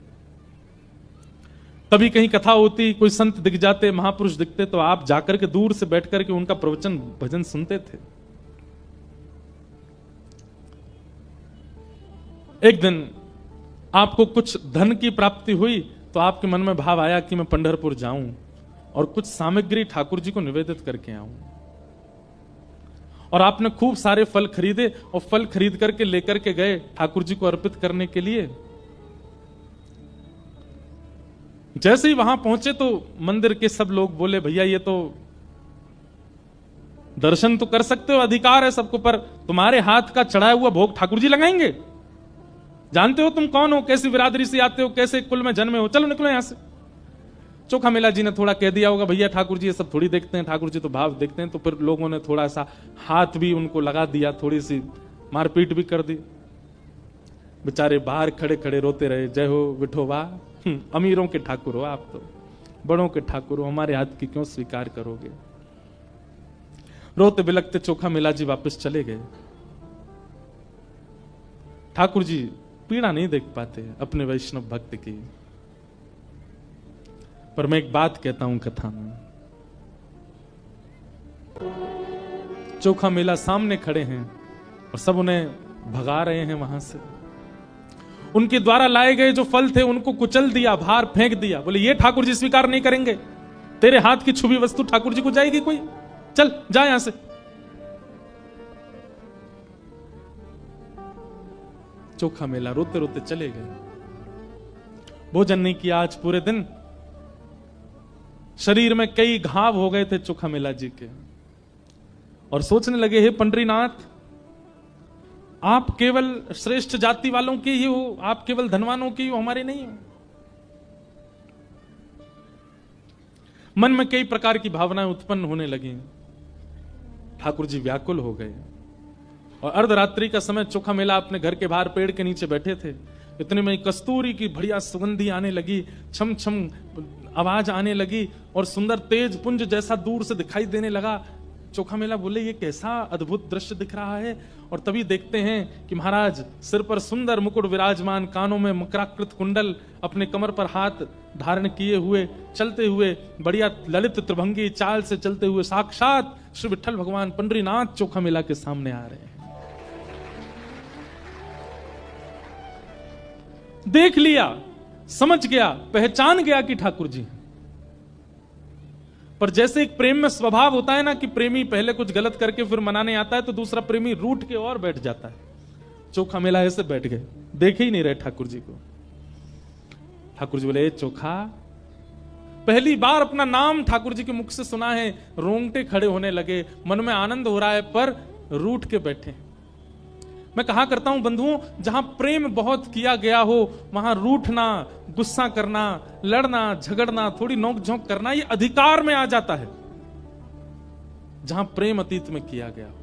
S1: तभी कहीं कथा होती, कोई संत दिख जाते, महापुरुष दिखते, तो आप जाकर के दूर से बैठ करके उनका प्रवचन भजन सुनते थे। एक दिन आपको कुछ धन की प्राप्ति हुई तो आपके मन में भाव आया कि मैं पंढरपुर जाऊं और कुछ सामग्री ठाकुर जी को निवेदित करके आऊं। और आपने खूब सारे फल खरीदे और फल खरीद करके लेकर के गए ठाकुर जी को अर्पित करने के लिए। जैसे ही वहां पहुंचे तो मंदिर के सब लोग बोले, भैया ये तो दर्शन तो कर सकते हो, अधिकार है सबको, पर तुम्हारे हाथ का चढ़ाया हुआ भोग ठाकुर जी लगाएंगे। जानते हो तुम कौन हो, कैसी बिरादरी से आते हो, कैसे कुल में जन्मे हो, चलो निकलो यहां से। चोखा मेला जी ने थोड़ा कह दिया होगा, भैया ठाकुर जी ये सब थोड़ी देखते हैं, ठाकुर जी तो भाव देखते हैं। तो फिर लोगों ने थोड़ा सा हाथ भी उनको लगा दिया, थोड़ी सी मारपीट भी कर दी। बेचारे बाहर खड़े खड़े रोते रहे, जय हो विठोबा, अमीरों के ठाकुर हो आप, तो बड़ों के ठाकुर हो, हमारे हाथ की क्यों स्वीकार करोगे। रोते बिलखते चोखा मेला जी वापस चले गए। ठाकुर जी पीड़ा नहीं देख पाते अपने वैष्णव भक्त की। पर मैं एक बात कहता हूं कथा में, चोखा मेला सामने खड़े हैं और सब उन्हें भगा रहे हैं वहां से। उनके द्वारा लाए गए जो फल थे उनको कुचल दिया, बाहर फेंक दिया, बोले ये ठाकुर जी स्वीकार नहीं करेंगे, तेरे हाथ की छुपी वस्तु ठाकुर जी को जाएगी कोई? चल जा यहां से। चोखा मेला रोते रोते चले गए। भोजन नहीं किया आज पूरे दिन। शरीर में कई घाव हो गए थे चोखा मेला जी के, और सोचने लगे, हे पंडरीनाथ, आप केवल श्रेष्ठ जाति वालों के ही हो, आप केवल धनवानों के ही हो, हमारे नहीं हो। मन में कई प्रकार की भावनाएं उत्पन्न होने लगी। ठाकुर जी व्याकुल हो गए, और अर्धरात्रि का समय चोखा मेला अपने घर के बाहर पेड़ के नीचे बैठे थे। इतने में कस्तूरी की बढ़िया सुगंधी आने लगी, छम छम आवाज आने लगी, और सुंदर तेज पुंज जैसा दूर से दिखाई देने लगा। चोखा मेला बोले, ये कैसा अद्भुत दृश्य दिख रहा है। और तभी देखते हैं कि महाराज सिर पर सुंदर मुकुट विराजमान, कानों में मकराकृत कुंडल, अपने कमर पर हाथ धारण किए हुए, चलते हुए बढ़िया ललित त्रिभंगी चाल से चलते हुए साक्षात श्री विठ्ठल भगवान पंडरीनाथ चोखा मेला के सामने आ रहे हैं। देख लिया, समझ गया, पहचान गया कि ठाकुर जी। पर जैसे एक प्रेम में स्वभाव होता है ना कि प्रेमी पहले कुछ गलत करके फिर मनाने आता है, तो दूसरा प्रेमी रूठ के और बैठ जाता है। चोखा मेला ऐसे बैठ गए, देखे ही नहीं रहे ठाकुर जी को। ठाकुर जी बोले, चोखा, पहली बार अपना नाम ठाकुर जी के मुख से सुना है। रोंगटे खड़े होने लगे, मन में आनंद हो रहा है, पर रूठ के बैठे। मैं कहा करता हूं बंधुओं, जहां प्रेम बहुत किया गया हो, वहां रूठना, गुस्सा करना, लड़ना, झगड़ना, थोड़ी नोक झोंक करना, ये अधिकार में आ जाता है। जहां प्रेम अतीत में किया गया हो।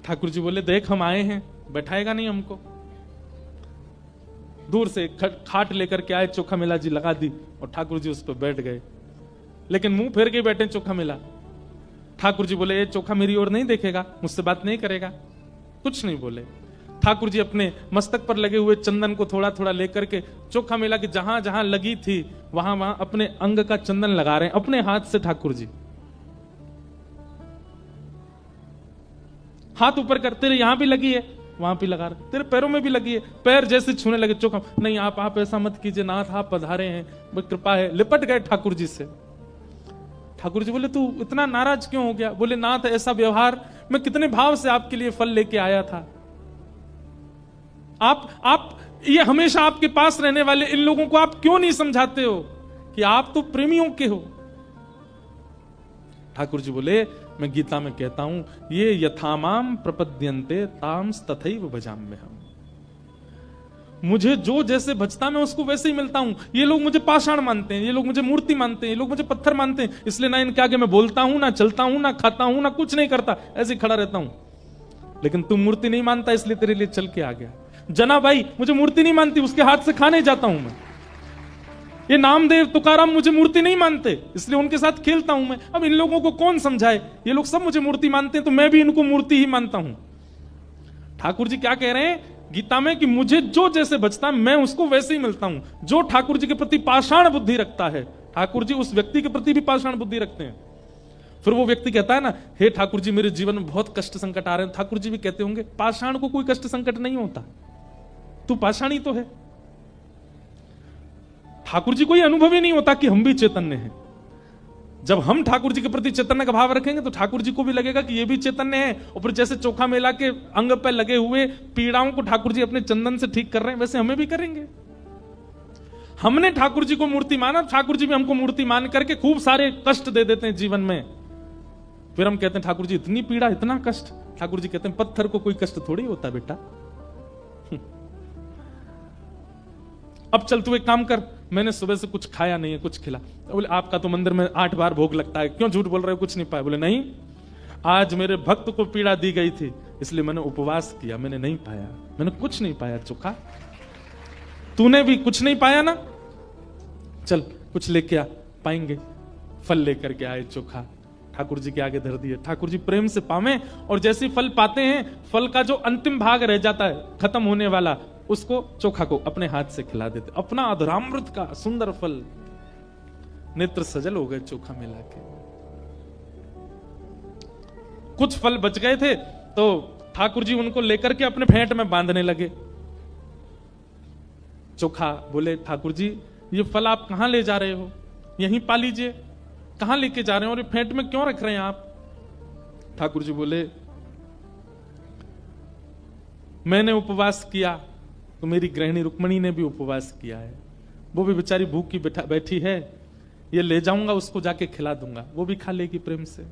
S1: ठाकुर जी बोले, देख हम आए हैं, बैठाएगा नहीं हमको? दूर से खाट लेकर के आए, चोखा मेला जी लगा दी, और ठाकुर जी उस पर बैठ गए। लेकिन मुंह फेर के बैठे चोखा मेला। ठाकुर जी बोले, ये चोखा मेरी ओर नहीं देखेगा, मुझसे बात नहीं करेगा, कुछ नहीं बोले। ठाकुर जी अपने मस्तक पर लगे हुए चंदन को थोड़ा थोड़ा लेकर के चोखा मेला की जहां जहां लगी थी वहां वहां अपने अंग का चंदन लगा रहे हैं अपने हाथ से। ठाकुर जी हाथ ऊपर कर, तेरे यहां भी लगी है, वहां भी लगा रहे, तेरे पैरों में भी लगी है, पैर जैसे छूने लगे। चोखा, नहीं आप ऐसा मत कीजिए नाथ, आप पधारे हैं, कृपा है। लिपट गए ठाकुर जी से। ठाकुर जी बोले, तू इतना नाराज क्यों हो गया? बोले, नाथ ऐसा व्यवहार, मैं कितने भाव से आपके लिए फल लेके आया था। आप ये हमेशा आपके पास रहने वाले इन लोगों को आप क्यों नहीं समझाते हो कि आप तो प्रेमियों के हो? ठाकुर जी बोले, मैं गीता में कहता हूं, ये यथामाम प्रपद्यन्ते ताम्स तथैव भजाम्यहम्। मुझे जो जैसे भजता मैं उसको वैसे ही मिलता हूं। ये लोग मुझे पाषाण मानते हैं, ये लोग मुझे मूर्ति मानते हैं, ये लोग मुझे पत्थर मानते हैं, इसलिए ना इनके आगे मैं बोलता हूं, ना चलता हूं, ना खाता हूं, ना कुछ नहीं करता, ऐसे ही खड़ा रहता हूं। लेकिन तू मूर्ति नहीं मानता, इसलिए तेरे लिए चल के आ गया। जना भाई मुझे मूर्ति नहीं मानती, उसके हाथ से खाने जाता हूं मैं। ये नामदेव तुकाराम मुझे मूर्ति नहीं मानते, इसलिए उनके साथ खेलता हूं मैं। अब इन लोगों को कौन समझाए? ये लोग सब मुझे मूर्ति मानते हैं, तो मैं भी इनको मूर्ति ही मानता हूं। ठाकुर जी क्या कह रहे हैं गीता में कि मुझे जो जैसे बचता है मैं उसको वैसे ही मिलता हूं। जो ठाकुर जी के प्रति पाषाण बुद्धि रखता है, ठाकुर जी उस व्यक्ति के प्रति भी पाषाण बुद्धि रखते हैं। फिर वो व्यक्ति कहता है ना, हे ठाकुर जी मेरे जीवन में बहुत कष्ट संकट आ रहे हैं, ठाकुर जी भी कहते होंगे, पाषाण को कोई कष्ट संकट नहीं होता, तू पाषाण ही तो है। ठाकुर जी को यह अनुभव ही नहीं होता कि हम भी चैतन्य हैं। जब हम ठाकुर जी के प्रति चैतन्य का भाव रखेंगे तो ठाकुर जी को भी लगेगा कि ये भी चैतन्य है। और फिर जैसे चोखा मेला के अंग पर लगे हुए पीड़ाओं को ठाकुर जी अपने चंदन से ठीक कर रहे हैं, वैसे हमें भी करेंगे। हमने ठाकुर जी को मूर्ति माना, ठाकुर जी भी हमको मूर्ति मान करके खूब सारे कष्ट दे देते हैं जीवन में। फिर हम कहते हैं ठाकुर जी इतनी पीड़ा, इतना कष्ट। ठाकुर जी कहते हैं पत्थर को कोई कष्ट थोड़ी होता बेटा। अब चल तू एक काम कर, मैंने सुबह से कुछ खाया नहीं है, कुछ खिला। बोले आपका तो मंदिर में 8 बार भोग लगता है, क्यों झूठ बोल रहे हो, कुछ नहीं पाया? बोले नहीं, आज मेरे भक्त को पीड़ा दी गई थी इसलिए मैंने उपवास किया, मैंने नहीं पाया, मैंने कुछ नहीं पाया। चोखा तूने भी कुछ नहीं पाया ना, चल कुछ लेके आ, पाएंगे। फल लेकर के आए चोखा, ठाकुर जी के आगे धर दिए। ठाकुर जी प्रेम से पावे, और जैसे फल पाते हैं, फल का जो अंतिम भाग रह जाता है खत्म होने वाला, उसको चोखा को अपने हाथ से खिला देते। अपना अधरामृत का सुंदर फल। नेत्र सजल हो गए चोखा मिला के। कुछ फल बच गए थे तो ठाकुर जी उनको लेकर के अपने फेंट में बांधने लगे। चोखा बोले, ठाकुर जी ये फल आप कहां ले जा रहे हो, यहीं पा लीजिए, कहां लेके जा रहे हो और ये फेंट में क्यों रख रहे हैं आप? ठाकुर जी बोले, मैंने उपवास किया तो मेरी गृहिणी रुक्मणी ने भी उपवास किया है, वो भी बेचारी भूखी बैठी है, ये ले जाऊंगा उसको जाके खिला दूंगा, वो भी खा लेगी प्रेम से।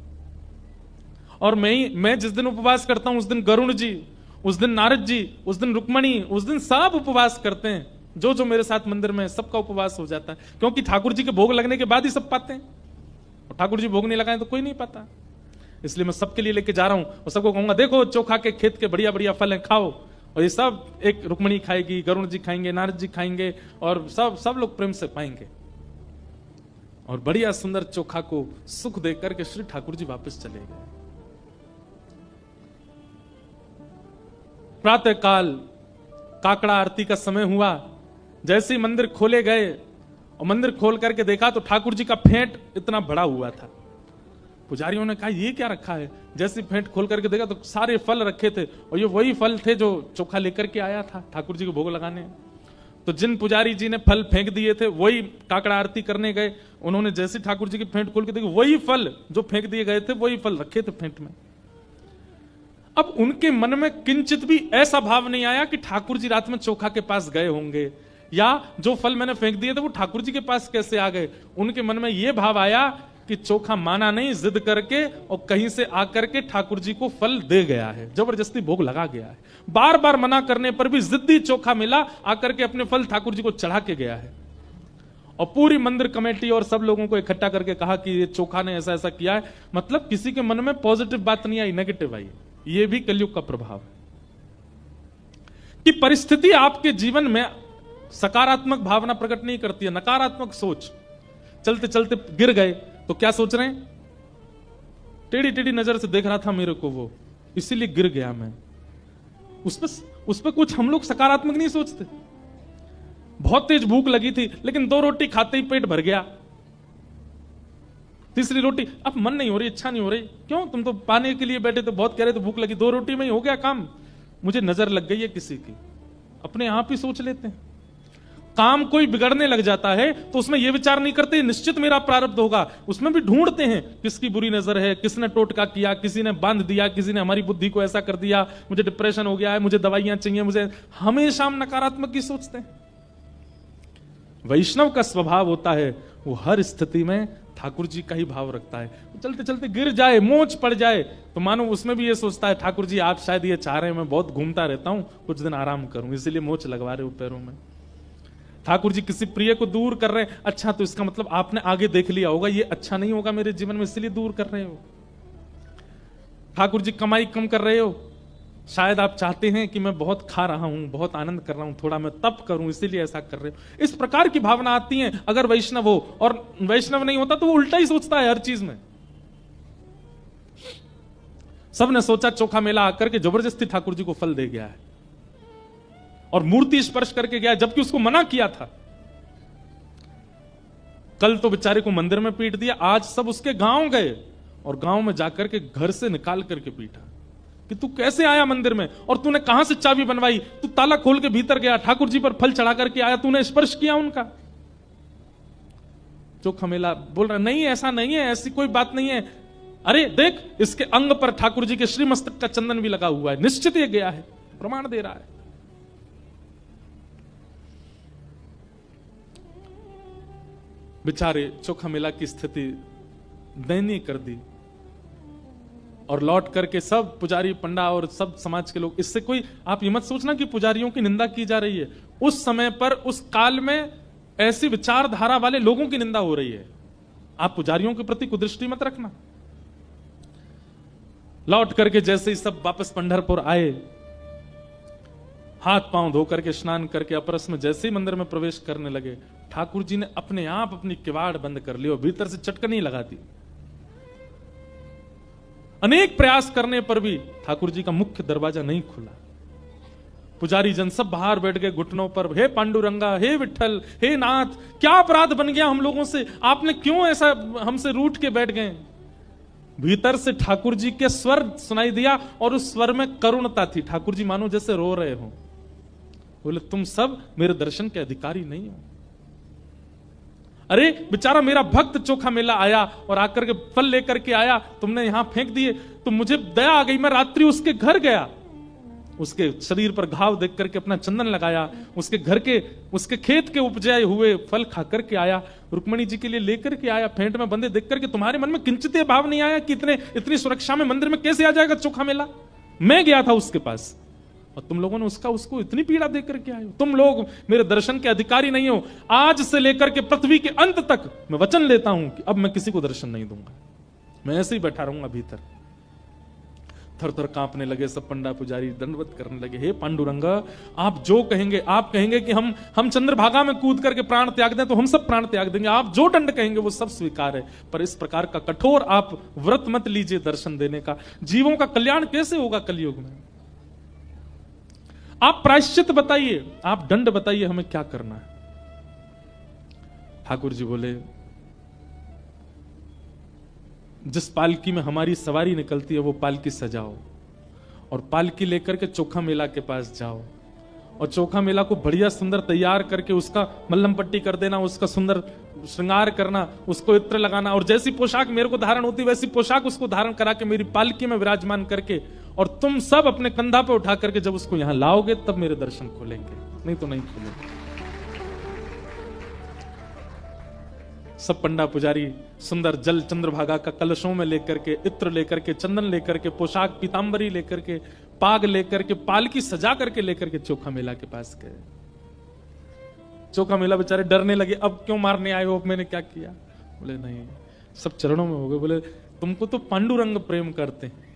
S1: और मैं जिस दिन उपवास करता हूं उस दिन गरुण जी, उस दिन नारद जी, उस दिन रुक्मणी, उस दिन सब उपवास करते हैं, जो जो मेरे साथ मंदिर में सबका उपवास हो जाता है, क्योंकि ठाकुर जी के भोग लगने के बाद ही सब पाते हैं, और ठाकुर जी भोग नहीं लगाए तो कोई नहीं पाता। इसलिए मैं सबके लिए लेके जा रहा हूं और सबको कहूंगा, देखो चोखा के खेत के बढ़िया बढ़िया फल हैं, खाओ। और ये सब एक रुक्मणी खाएगी, गरुण जी खाएंगे, नारद जी खाएंगे, और सब लोग प्रेम से पाएंगे। और बढ़िया सुंदर चोखा को सुख देकर के श्री ठाकुर जी वापस चले गए। प्रातः काल काकड़ा आरती का समय हुआ, जैसे ही मंदिर खोले गए और मंदिर खोल करके देखा तो ठाकुर जी का फेंट इतना बड़ा हुआ था। पुजारियों ने कहा, ये क्या रखा है? जैसे फेंट खोल करके देखा तो सारे फल रखे थे, और ये वही फल थे जो चोखा लेकर के आया था ठाकुर जी को भोग लगाने। तो जिन पुजारी जी ने फल फेंक दिए थे वही काकड़ा आरती करने गए, उन्होंने जैसे ठाकुर जी की फेंट खोल के देखी, वही फल जो फेंक दिए गए थे वही फल रखे थे फेंट में। अब उनके मन में किंचित भी ऐसा भाव नहीं आया कि ठाकुर जी रात में चोखा के पास गए होंगे, या जो फल मैंने फेंक दिए थे वो ठाकुर जी के पास कैसे आ गए। उनके मन में यह भाव आया कि चोखा माना नहीं, जिद करके और कहीं से आकर के ठाकुर जी को फल दे गया है, जबरदस्ती भोग लगा गया है। बार बार मना करने पर भी जिद्दी चोखा मिला, आकर के अपने फल ठाकुर जी को चढ़ा के गया है। और पूरी मंदिर कमेटी और सब लोगों को इकट्ठा करके कहा कि ये चोखा ने ऐसा ऐसा किया है। मतलब किसी के मन में पॉजिटिव बात नहीं आई, नेगेटिव आई। ये भी कलयुग का प्रभाव है कि परिस्थिति आपके जीवन में सकारात्मक भावना प्रकट नहीं करती है, नकारात्मक सोच। चलते चलते गिर गए तो क्या सोच रहे हैं? टेढ़ी टेढ़ी नजर से देख रहा था मेरे को वो, इसीलिए गिर गया मैं। उस पर कुछ हम लोग सकारात्मक नहीं सोचते। बहुत तेज भूख लगी थी लेकिन 2 रोटी खाते ही पेट भर गया, तीसरी रोटी अब मन नहीं हो रही, इच्छा नहीं हो रही। क्यों? तुम तो पाने के लिए बैठे थे, बहुत कह रहे थे भूख लगी, 2 रोटी में ही हो गया काम। मुझे नजर लग गई है किसी की, अपने आप ही सोच लेते हैं। काम कोई बिगड़ने लग जाता है तो उसमें यह विचार नहीं करते निश्चित मेरा प्रारब्ध होगा, उसमें भी ढूंढते हैं किसकी बुरी नजर है, किसने टोटका किया, किसी ने बांध दिया, किसी ने हमारी बुद्धि को ऐसा कर दिया, मुझे डिप्रेशन हो गया है, मुझे दवाइयां चाहिए, मुझे। हमेशा हम नकारात्मक ही सोचते हैं। वैष्णव का स्वभाव होता है वो हर स्थिति में ठाकुर जी का ही भाव रखता है। चलते चलते गिर जाए, मोच पड़ जाए तो मानो उसमें भी ये सोचता है ठाकुर जी आप शायद ये चाह रहे हैं मैं बहुत घूमता रहता हूं, कुछ दिन आराम करूं, इसीलिए मोच लगवा रहे हो पैरों में। ठाकुर जी किसी प्रिय को दूर कर रहे हैं, अच्छा तो इसका मतलब आपने आगे देख लिया होगा ये अच्छा नहीं होगा मेरे जीवन में, इसलिए दूर कर रहे हो। ठाकुर जी कमाई कम कर रहे हो, शायद आप चाहते हैं कि मैं बहुत खा रहा हूं, बहुत आनंद कर रहा हूं, थोड़ा मैं तप करूं, इसीलिए ऐसा कर रहे हो। इस प्रकार की भावना आती है अगर वैष्णव हो, और वैष्णव नहीं होता तो वो उल्टा ही सोचता है हर चीज में। सबने सोचा चोखा मेला आकर के जबरदस्ती ठाकुर जी को फल दे गया है और मूर्ति स्पर्श करके गया, जबकि उसको मना किया था। कल तो बेचारे को मंदिर में पीट दिया, आज सब उसके गांव गए और गांव में जाकर के घर से निकाल करके पीटा कि तू कैसे आया मंदिर में और तूने कहां से चाबी बनवाई, तू ताला खोल के भीतर गया, ठाकुर जी पर फल चढ़ा करके आया, तूने स्पर्श किया उनका। चोखा मेला बोल रहा नहीं ऐसा नहीं है, ऐसी कोई बात नहीं है। अरे देख इसके अंग पर ठाकुर जी के श्रीमस्तक का चंदन भी लगा हुआ है, निश्चित ये गया है, प्रमाण दे रहा है। बेचारे चोखा मेला की स्थिति दयनीय कर दी और लौट करके सब पुजारी पंडा और सब समाज के लोग, इससे कोई आप ये मत सोचना कि पुजारियों की निंदा की जा रही है। उस समय पर उस काल में ऐसी विचारधारा वाले लोगों की निंदा हो रही है, आप पुजारियों के प्रति कुदृष्टि मत रखना। लौट करके जैसे ही सब वापस पंढरपुर आए, हाथ पांव धो करके स्नान करके अपरस में जैसे ही मंदिर में प्रवेश करने लगे, ठाकुर जी ने अपने आप अपनी किवाड़ बंद कर ली और भीतर से चटकनी लगा दी। अनेक प्रयास करने पर भी ठाकुर जी का मुख्य दरवाजा नहीं खुला। पुजारी जन सब बाहर बैठ गए घुटनों पर, हे पांडुरंगा, हे विठल, हे नाथ, क्या अपराध बन गया हम लोगों से, आपने क्यों ऐसा हमसे रूठ के बैठ गए। भीतर से ठाकुर जी के स्वर सुनाई दिया और उस स्वर में करुणता थी। ठाकुर जी मानो जैसे रो रहे हो, बोले तुम सब मेरे दर्शन के अधिकारी नहीं हो, अरे बेचारा मेरा भक्त चोखा मेला आया और आकर के फल लेकर के आया, तुमने यहां फेंक दिए, तो मुझे दया आ गई, मैं रात्रि उसके घर गया, उसके शरीर पर घाव देख करके अपना चंदन लगाया, उसके घर के, उसके खेत के उपजाए हुए फल खा करके आया, रुक्मणी जी के लिए लेकर के आया, फेंट में बंधे देख करके तुम्हारे मन में किंचित भाव नहीं आया कि इतनी सुरक्षा में मंदिर में कैसे आ जाएगा चोखा मेला? मैं गया था उसके पास और तुम लोगों ने उसको इतनी पीड़ा देकर के आए हो। तुम लोग मेरे दर्शन के अधिकारी नहीं हो। आज से लेकर के पृथ्वी के अंत तक मैं वचन लेता हूं कि अब मैं किसी को दर्शन नहीं दूंगा, मैं ऐसे ही बैठा रहूंगा भीतर। थर थर कांपने लगे सब पंडा पुजारी, दंडवत करने लगे, हे पांडुरंग आप जो कहेंगे, आप कहेंगे कि हम चंद्रभागा में कूद करके प्राण त्याग दें तो हम सब प्राण त्याग देंगे, आप जो दंड कहेंगे वो सब स्वीकार है, पर इस प्रकार का कठोर आप व्रत मत लीजिए दर्शन देने का। जीवों का कल्याण कैसे होगा कलयुग में? आप प्रायश्चित बताइए, आप दंड बताइए, हमें क्या करना है? ठाकुर जी बोले, जिस पालकी में हमारी सवारी निकलती है वो पालकी सजाओ और पालकी लेकर के चोखा मेला के पास जाओ और चोखा मेला को बढ़िया सुंदर तैयार करके उसका मल्लम पट्टी कर देना, उसका सुंदर श्रृंगार करना, उसको इत्र लगाना और जैसी पोशाक मेरे को धारण होती वैसी पोशाक उसको धारण करा के मेरी पालकी में विराजमान करके और तुम सब अपने कंधा पे उठा करके जब उसको यहां लाओगे तब मेरे दर्शन खोलेंगे, नहीं तो नहीं खोलेंगे। सब पंडा पुजारी सुंदर जल चंद्रभागा का कलशों में लेकर के, इत्र लेकर के, चंदन लेकर के, पोशाक पीतांबरी लेकर के, पाग लेकर के, पालकी सजा करके लेकर के चोखा मेला के पास गए। चोखा मेला बेचारे डरने लगे, अब क्यों मारने आए हो, अब मैंने क्या किया? बोले नहीं, सब चरणों में हो गए। बोले तुमको तो पांडुरंग प्रेम करते हैं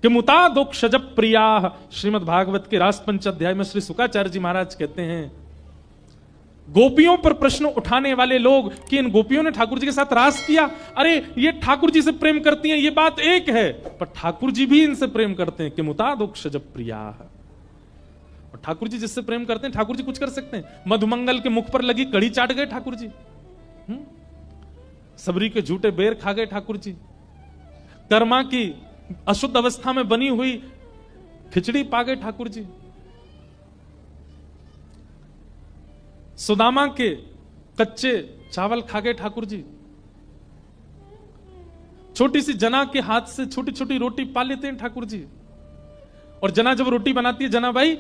S1: कि मुता दोक्षज प्रिया। श्रीमद् भागवत के रास पंच अध्याय में श्री शुकाचार्य जी महाराज कहते हैं, गोपियों पर प्रश्न उठाने वाले लोग कि इन गोपियों ने ठाकुर जी के साथ रास किया, अरे ये ठाकुर जी से प्रेम करती हैं, ये बात एक है, पर ठाकुर जी भी इनसे प्रेम करते हैं कि मुतादोक्षज प्रिया। और ठाकुर जी जिससे प्रेम करते हैं ठाकुर जी कुछ कर सकते हैं? मधुमंगल के मुख पर लगी कड़ी चाट गए ठाकुर जी, सबरी के झूठे बेर खा गए ठाकुर जी, कर्मा की अशुद्ध अवस्था में बनी हुई खिचड़ी पा गए ठाकुर जी, सुदामा के कच्चे चावल खा गए ठाकुर जी, छोटी सी जना के हाथ से छोटी छोटी रोटी पा लेते हैं ठाकुर जी। और जना जब रोटी बनाती है, जना भाई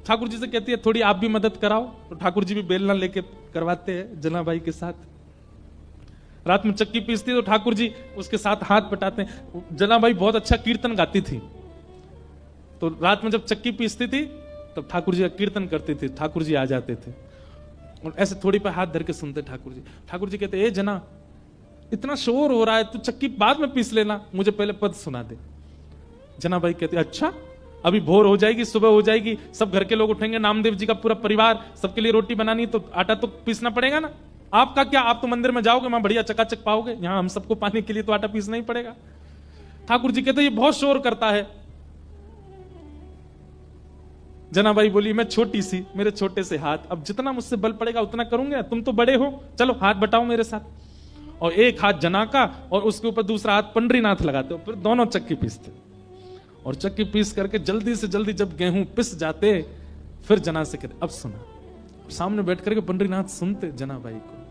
S1: ठाकुर जी से कहती है थोड़ी आप भी मदद कराओ, तो ठाकुर जी भी बेलना लेके करवाते हैं जना भाई के साथ। रात में चक्की पीसती है तो ठाकुर जी उसके साथ हाथ बटाते हैं। जना भाई बहुत अच्छा कीर्तन गाती थी, तो रात में जब चक्की पीसती थी तब ठाकुर जी का कीर्तन करती थी, ठाकुर जी आ जाते थे और ऐसे थोड़ी पे हाथ धर के सुनते ठाकुर जी। ठाकुर जी कहते, ए जना इतना शोर हो रहा है, तू चक्की बाद में पीस लेना, मुझे पहले पद सुना दे। जना भाई कहते, अच्छा अभी भोर हो जाएगी, सुबह हो जाएगी, सब घर के लोग उठेंगे, नामदेव जी का पूरा परिवार, सबके लिए रोटी बनानी तो आटा तो पीसना पड़ेगा ना। आपका क्या, आप तो मंदिर में जाओगे, वहां बढ़िया चकाचक पाओगे, यहां हम सबको पाने के लिए तो आटा पीसना ही पड़ेगा। ठाकुर जी कहते, ये बहुत शोर करता है। जनाबाई बोली, मैं छोटी सी, मेरे छोटे से हाथ, अब जितना मुझसे बल पड़ेगा उतना करूंगा, तुम तो बड़े हो, चलो हाथ बटाओ मेरे साथ। और एक हाथ जना का और उसके ऊपर दूसरा हाथ पंडरीनाथ लगाते हो, फिर दोनों चक्की पीसते और चक्की पीस करके जल्दी से जल्दी जब गेहूं पिस जाते फिर जना से कहते, अब सुना। सामने बैठ करके पंडरीनाथ सुनते जनाबाई को।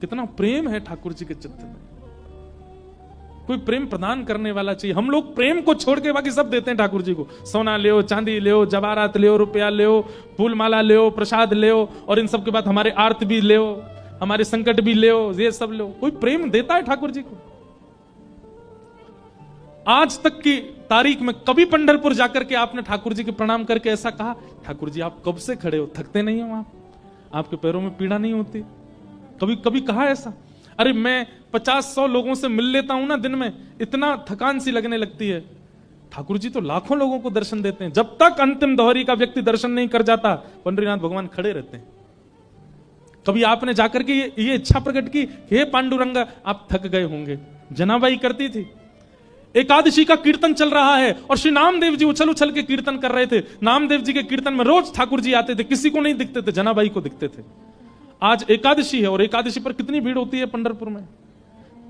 S1: कितना प्रेम है ठाकुर जी के चित्त में। कोई प्रेम प्रदान करने वाला चाहिए। हम लोग प्रेम को छोड़ के बाकी सब देते हैं ठाकुर जी को। सोना ले, चांदी ले, जवाहरात ले, रुपया ले, फूल माला ले, प्रसाद ले, और इन सब के बाद हमारे आर्त भी ले, हमारे संकट भी ले, ये सब ले। कोई प्रेम देता है ठाकुर जी को? आज तक की तारीख में कभी पंढरपुर जाकर के आपने ठाकुर जी के प्रणाम करके ऐसा कहा, ठाकुर जी आप कब से खड़े हो, थकते नहीं हो आप, आपके पैरों में पीड़ा नहीं होती? कभी कभी कहा ऐसा? अरे मैं 50-100 लोगों से मिल लेता हूं ना दिन में, इतना थकान सी लगने लगती है। ठाकुर जी तो लाखों लोगों को दर्शन देते हैं। जब तक अंतिम दोहरी का व्यक्ति दर्शन नहीं कर जाता, पंडरीनाथ भगवान खड़े रहते हैं। कभी आपने जाकर के ये इच्छा प्रकट की, हे पांडुरंग आप थक गए होंगे? जनाबाई करती थी। एकादशी का कीर्तन चल रहा है और श्री नामदेव जी उछल उछल के कीर्तन कर रहे थे। नामदेव जी के कीर्तन में रोज ठाकुर जी आते थे, किसी को नहीं दिखते थे, जनाबाई को दिखते थे। आज एकादशी है और एकादशी पर कितनी भीड़ होती है पंढरपुर में।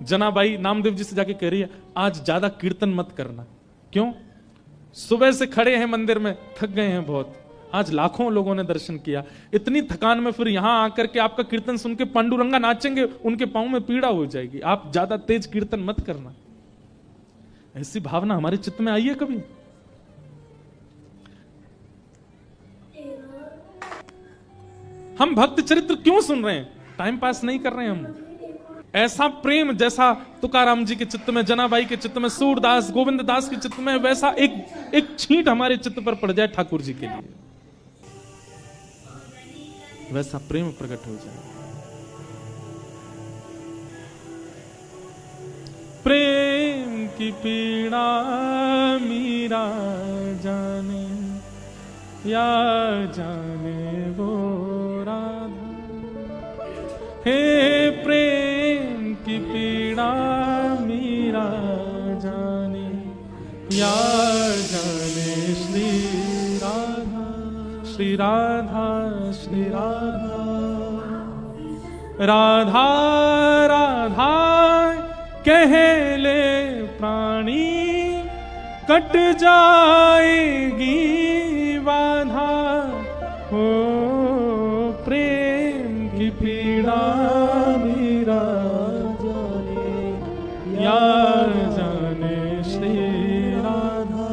S1: जनाबाई नामदेव जी से जाके कह रही है, आज ज्यादा कीर्तन मत करना। क्यों? सुबह से खड़े हैं मंदिर में, थक गए हैं बहुत, आज लाखों लोगों ने दर्शन किया। इतनी थकान में फिर यहां आकर के आपका कीर्तन सुन के पांडुरंगा नाचेंगे, उनके पांव में पीड़ा हो जाएगी। आप ज्यादा तेज कीर्तन मत करना। ऐसी भावना हमारे चित्त में आई है कभी? हम भक्त चरित्र क्यों सुन रहे हैं? टाइम पास नहीं कर रहे हैं हम। ऐसा प्रेम जैसा तुकाराम जी के चित्त में, जनाबाई के चित्त में, सूरदास गोविंद दास के चित्त में, वैसा एक छींट हमारे चित्त पर पड़ जाए ठाकुर जी के लिए, वैसा प्रेम प्रकट हो जाए। प्रेम की पीड़ा मीरा जाने, या जाने वो राधा। हे प्रेम की पीड़ा मीरा जाने, या जाने श्री राधा, श्री राधा, श्री राधा। राधा राधा कह ले प्राणी, कट जाएगी बाधा। हो प्रेम की पीड़ा मीरा जाने, या जाने श्री राधा,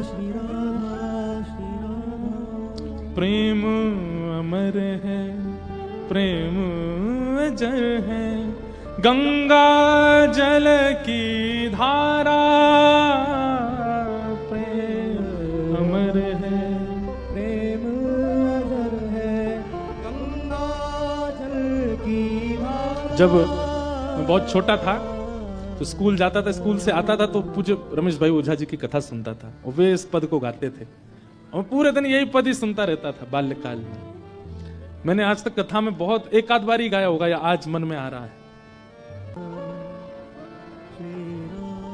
S1: श्री राधा, श्री राधा। प्रेम अमर है, प्रेम अजर है, गंगा जल की धारा। प्रेम अमर है, प्रेम अजर है, गंगा जल की धारा। जब मैं बहुत छोटा था तो स्कूल जाता था, स्कूल से आता था तो पूज्य रमेश भाई ओझा जी की कथा सुनता था, और वे इस पद को गाते थे और पूरे दिन यही पद ही सुनता रहता था बाल्यकाल में। मैंने आज तक कथा में बहुत एक आध बार ही गाया होगा, या आज मन में आ रहा है।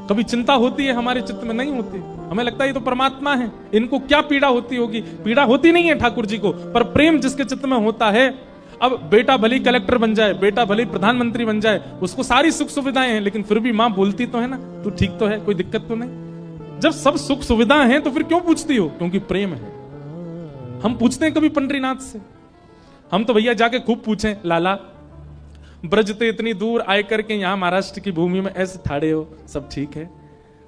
S1: कभी चिंता होती है हमारे चित्त में? नहीं होती। हमें लगता है ये तो परमात्मा है, इनको क्या पीड़ा होती होगी? पीड़ा होती नहीं है ठाकुर जी को, पर प्रेम जिसके चित्त में होता है। अब बेटा भले कलेक्टर बन जाए, बेटा भले प्रधानमंत्री बन जाए, उसको सारी सुख सुविधाएं हैं, लेकिन फिर भी मां बोलती तो है ना, तू ठीक तो है, कोई दिक्कत तो नहीं। जब सब सुख सुविधाएं हैं तो फिर क्यों पूछती हो? क्योंकि प्रेम है। हम पूछते हैं कभी पंडरीनाथ से? हम तो भैया जाके खूब पूछें, लाला ब्रज ते इतनी दूर आए करके यहाँ महाराष्ट्र की भूमि में ऐसे ठाड़े हो, सब ठीक है?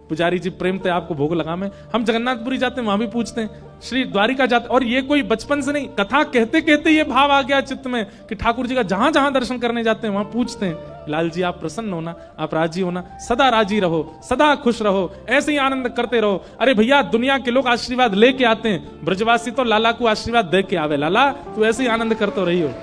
S1: पुजारी जी प्रेम ते आपको भोग लगा में। हम जगन्नाथपुरी जाते हैं, वहां भी पूछते हैं, श्री द्वारिका जाते, और ये कोई बचपन से नहीं, कथा कहते कहते ये भाव आ गया चित्त में कि ठाकुर जी का जहां जहां दर्शन करने जाते हैं वहां पूछते हैं, लाल जी आप प्रसन्न होना, आप राजी होना, सदा राजी रहो, सदा खुश रहो, ऐसे ही आनंद करते रहो। अरे भैया दुनिया के लोग आशीर्वाद लेके आते हैं, ब्रजवासी तो लाला को आशीर्वाद दे के आवे, लाला तू ऐसे ही आनंद करते रही हो।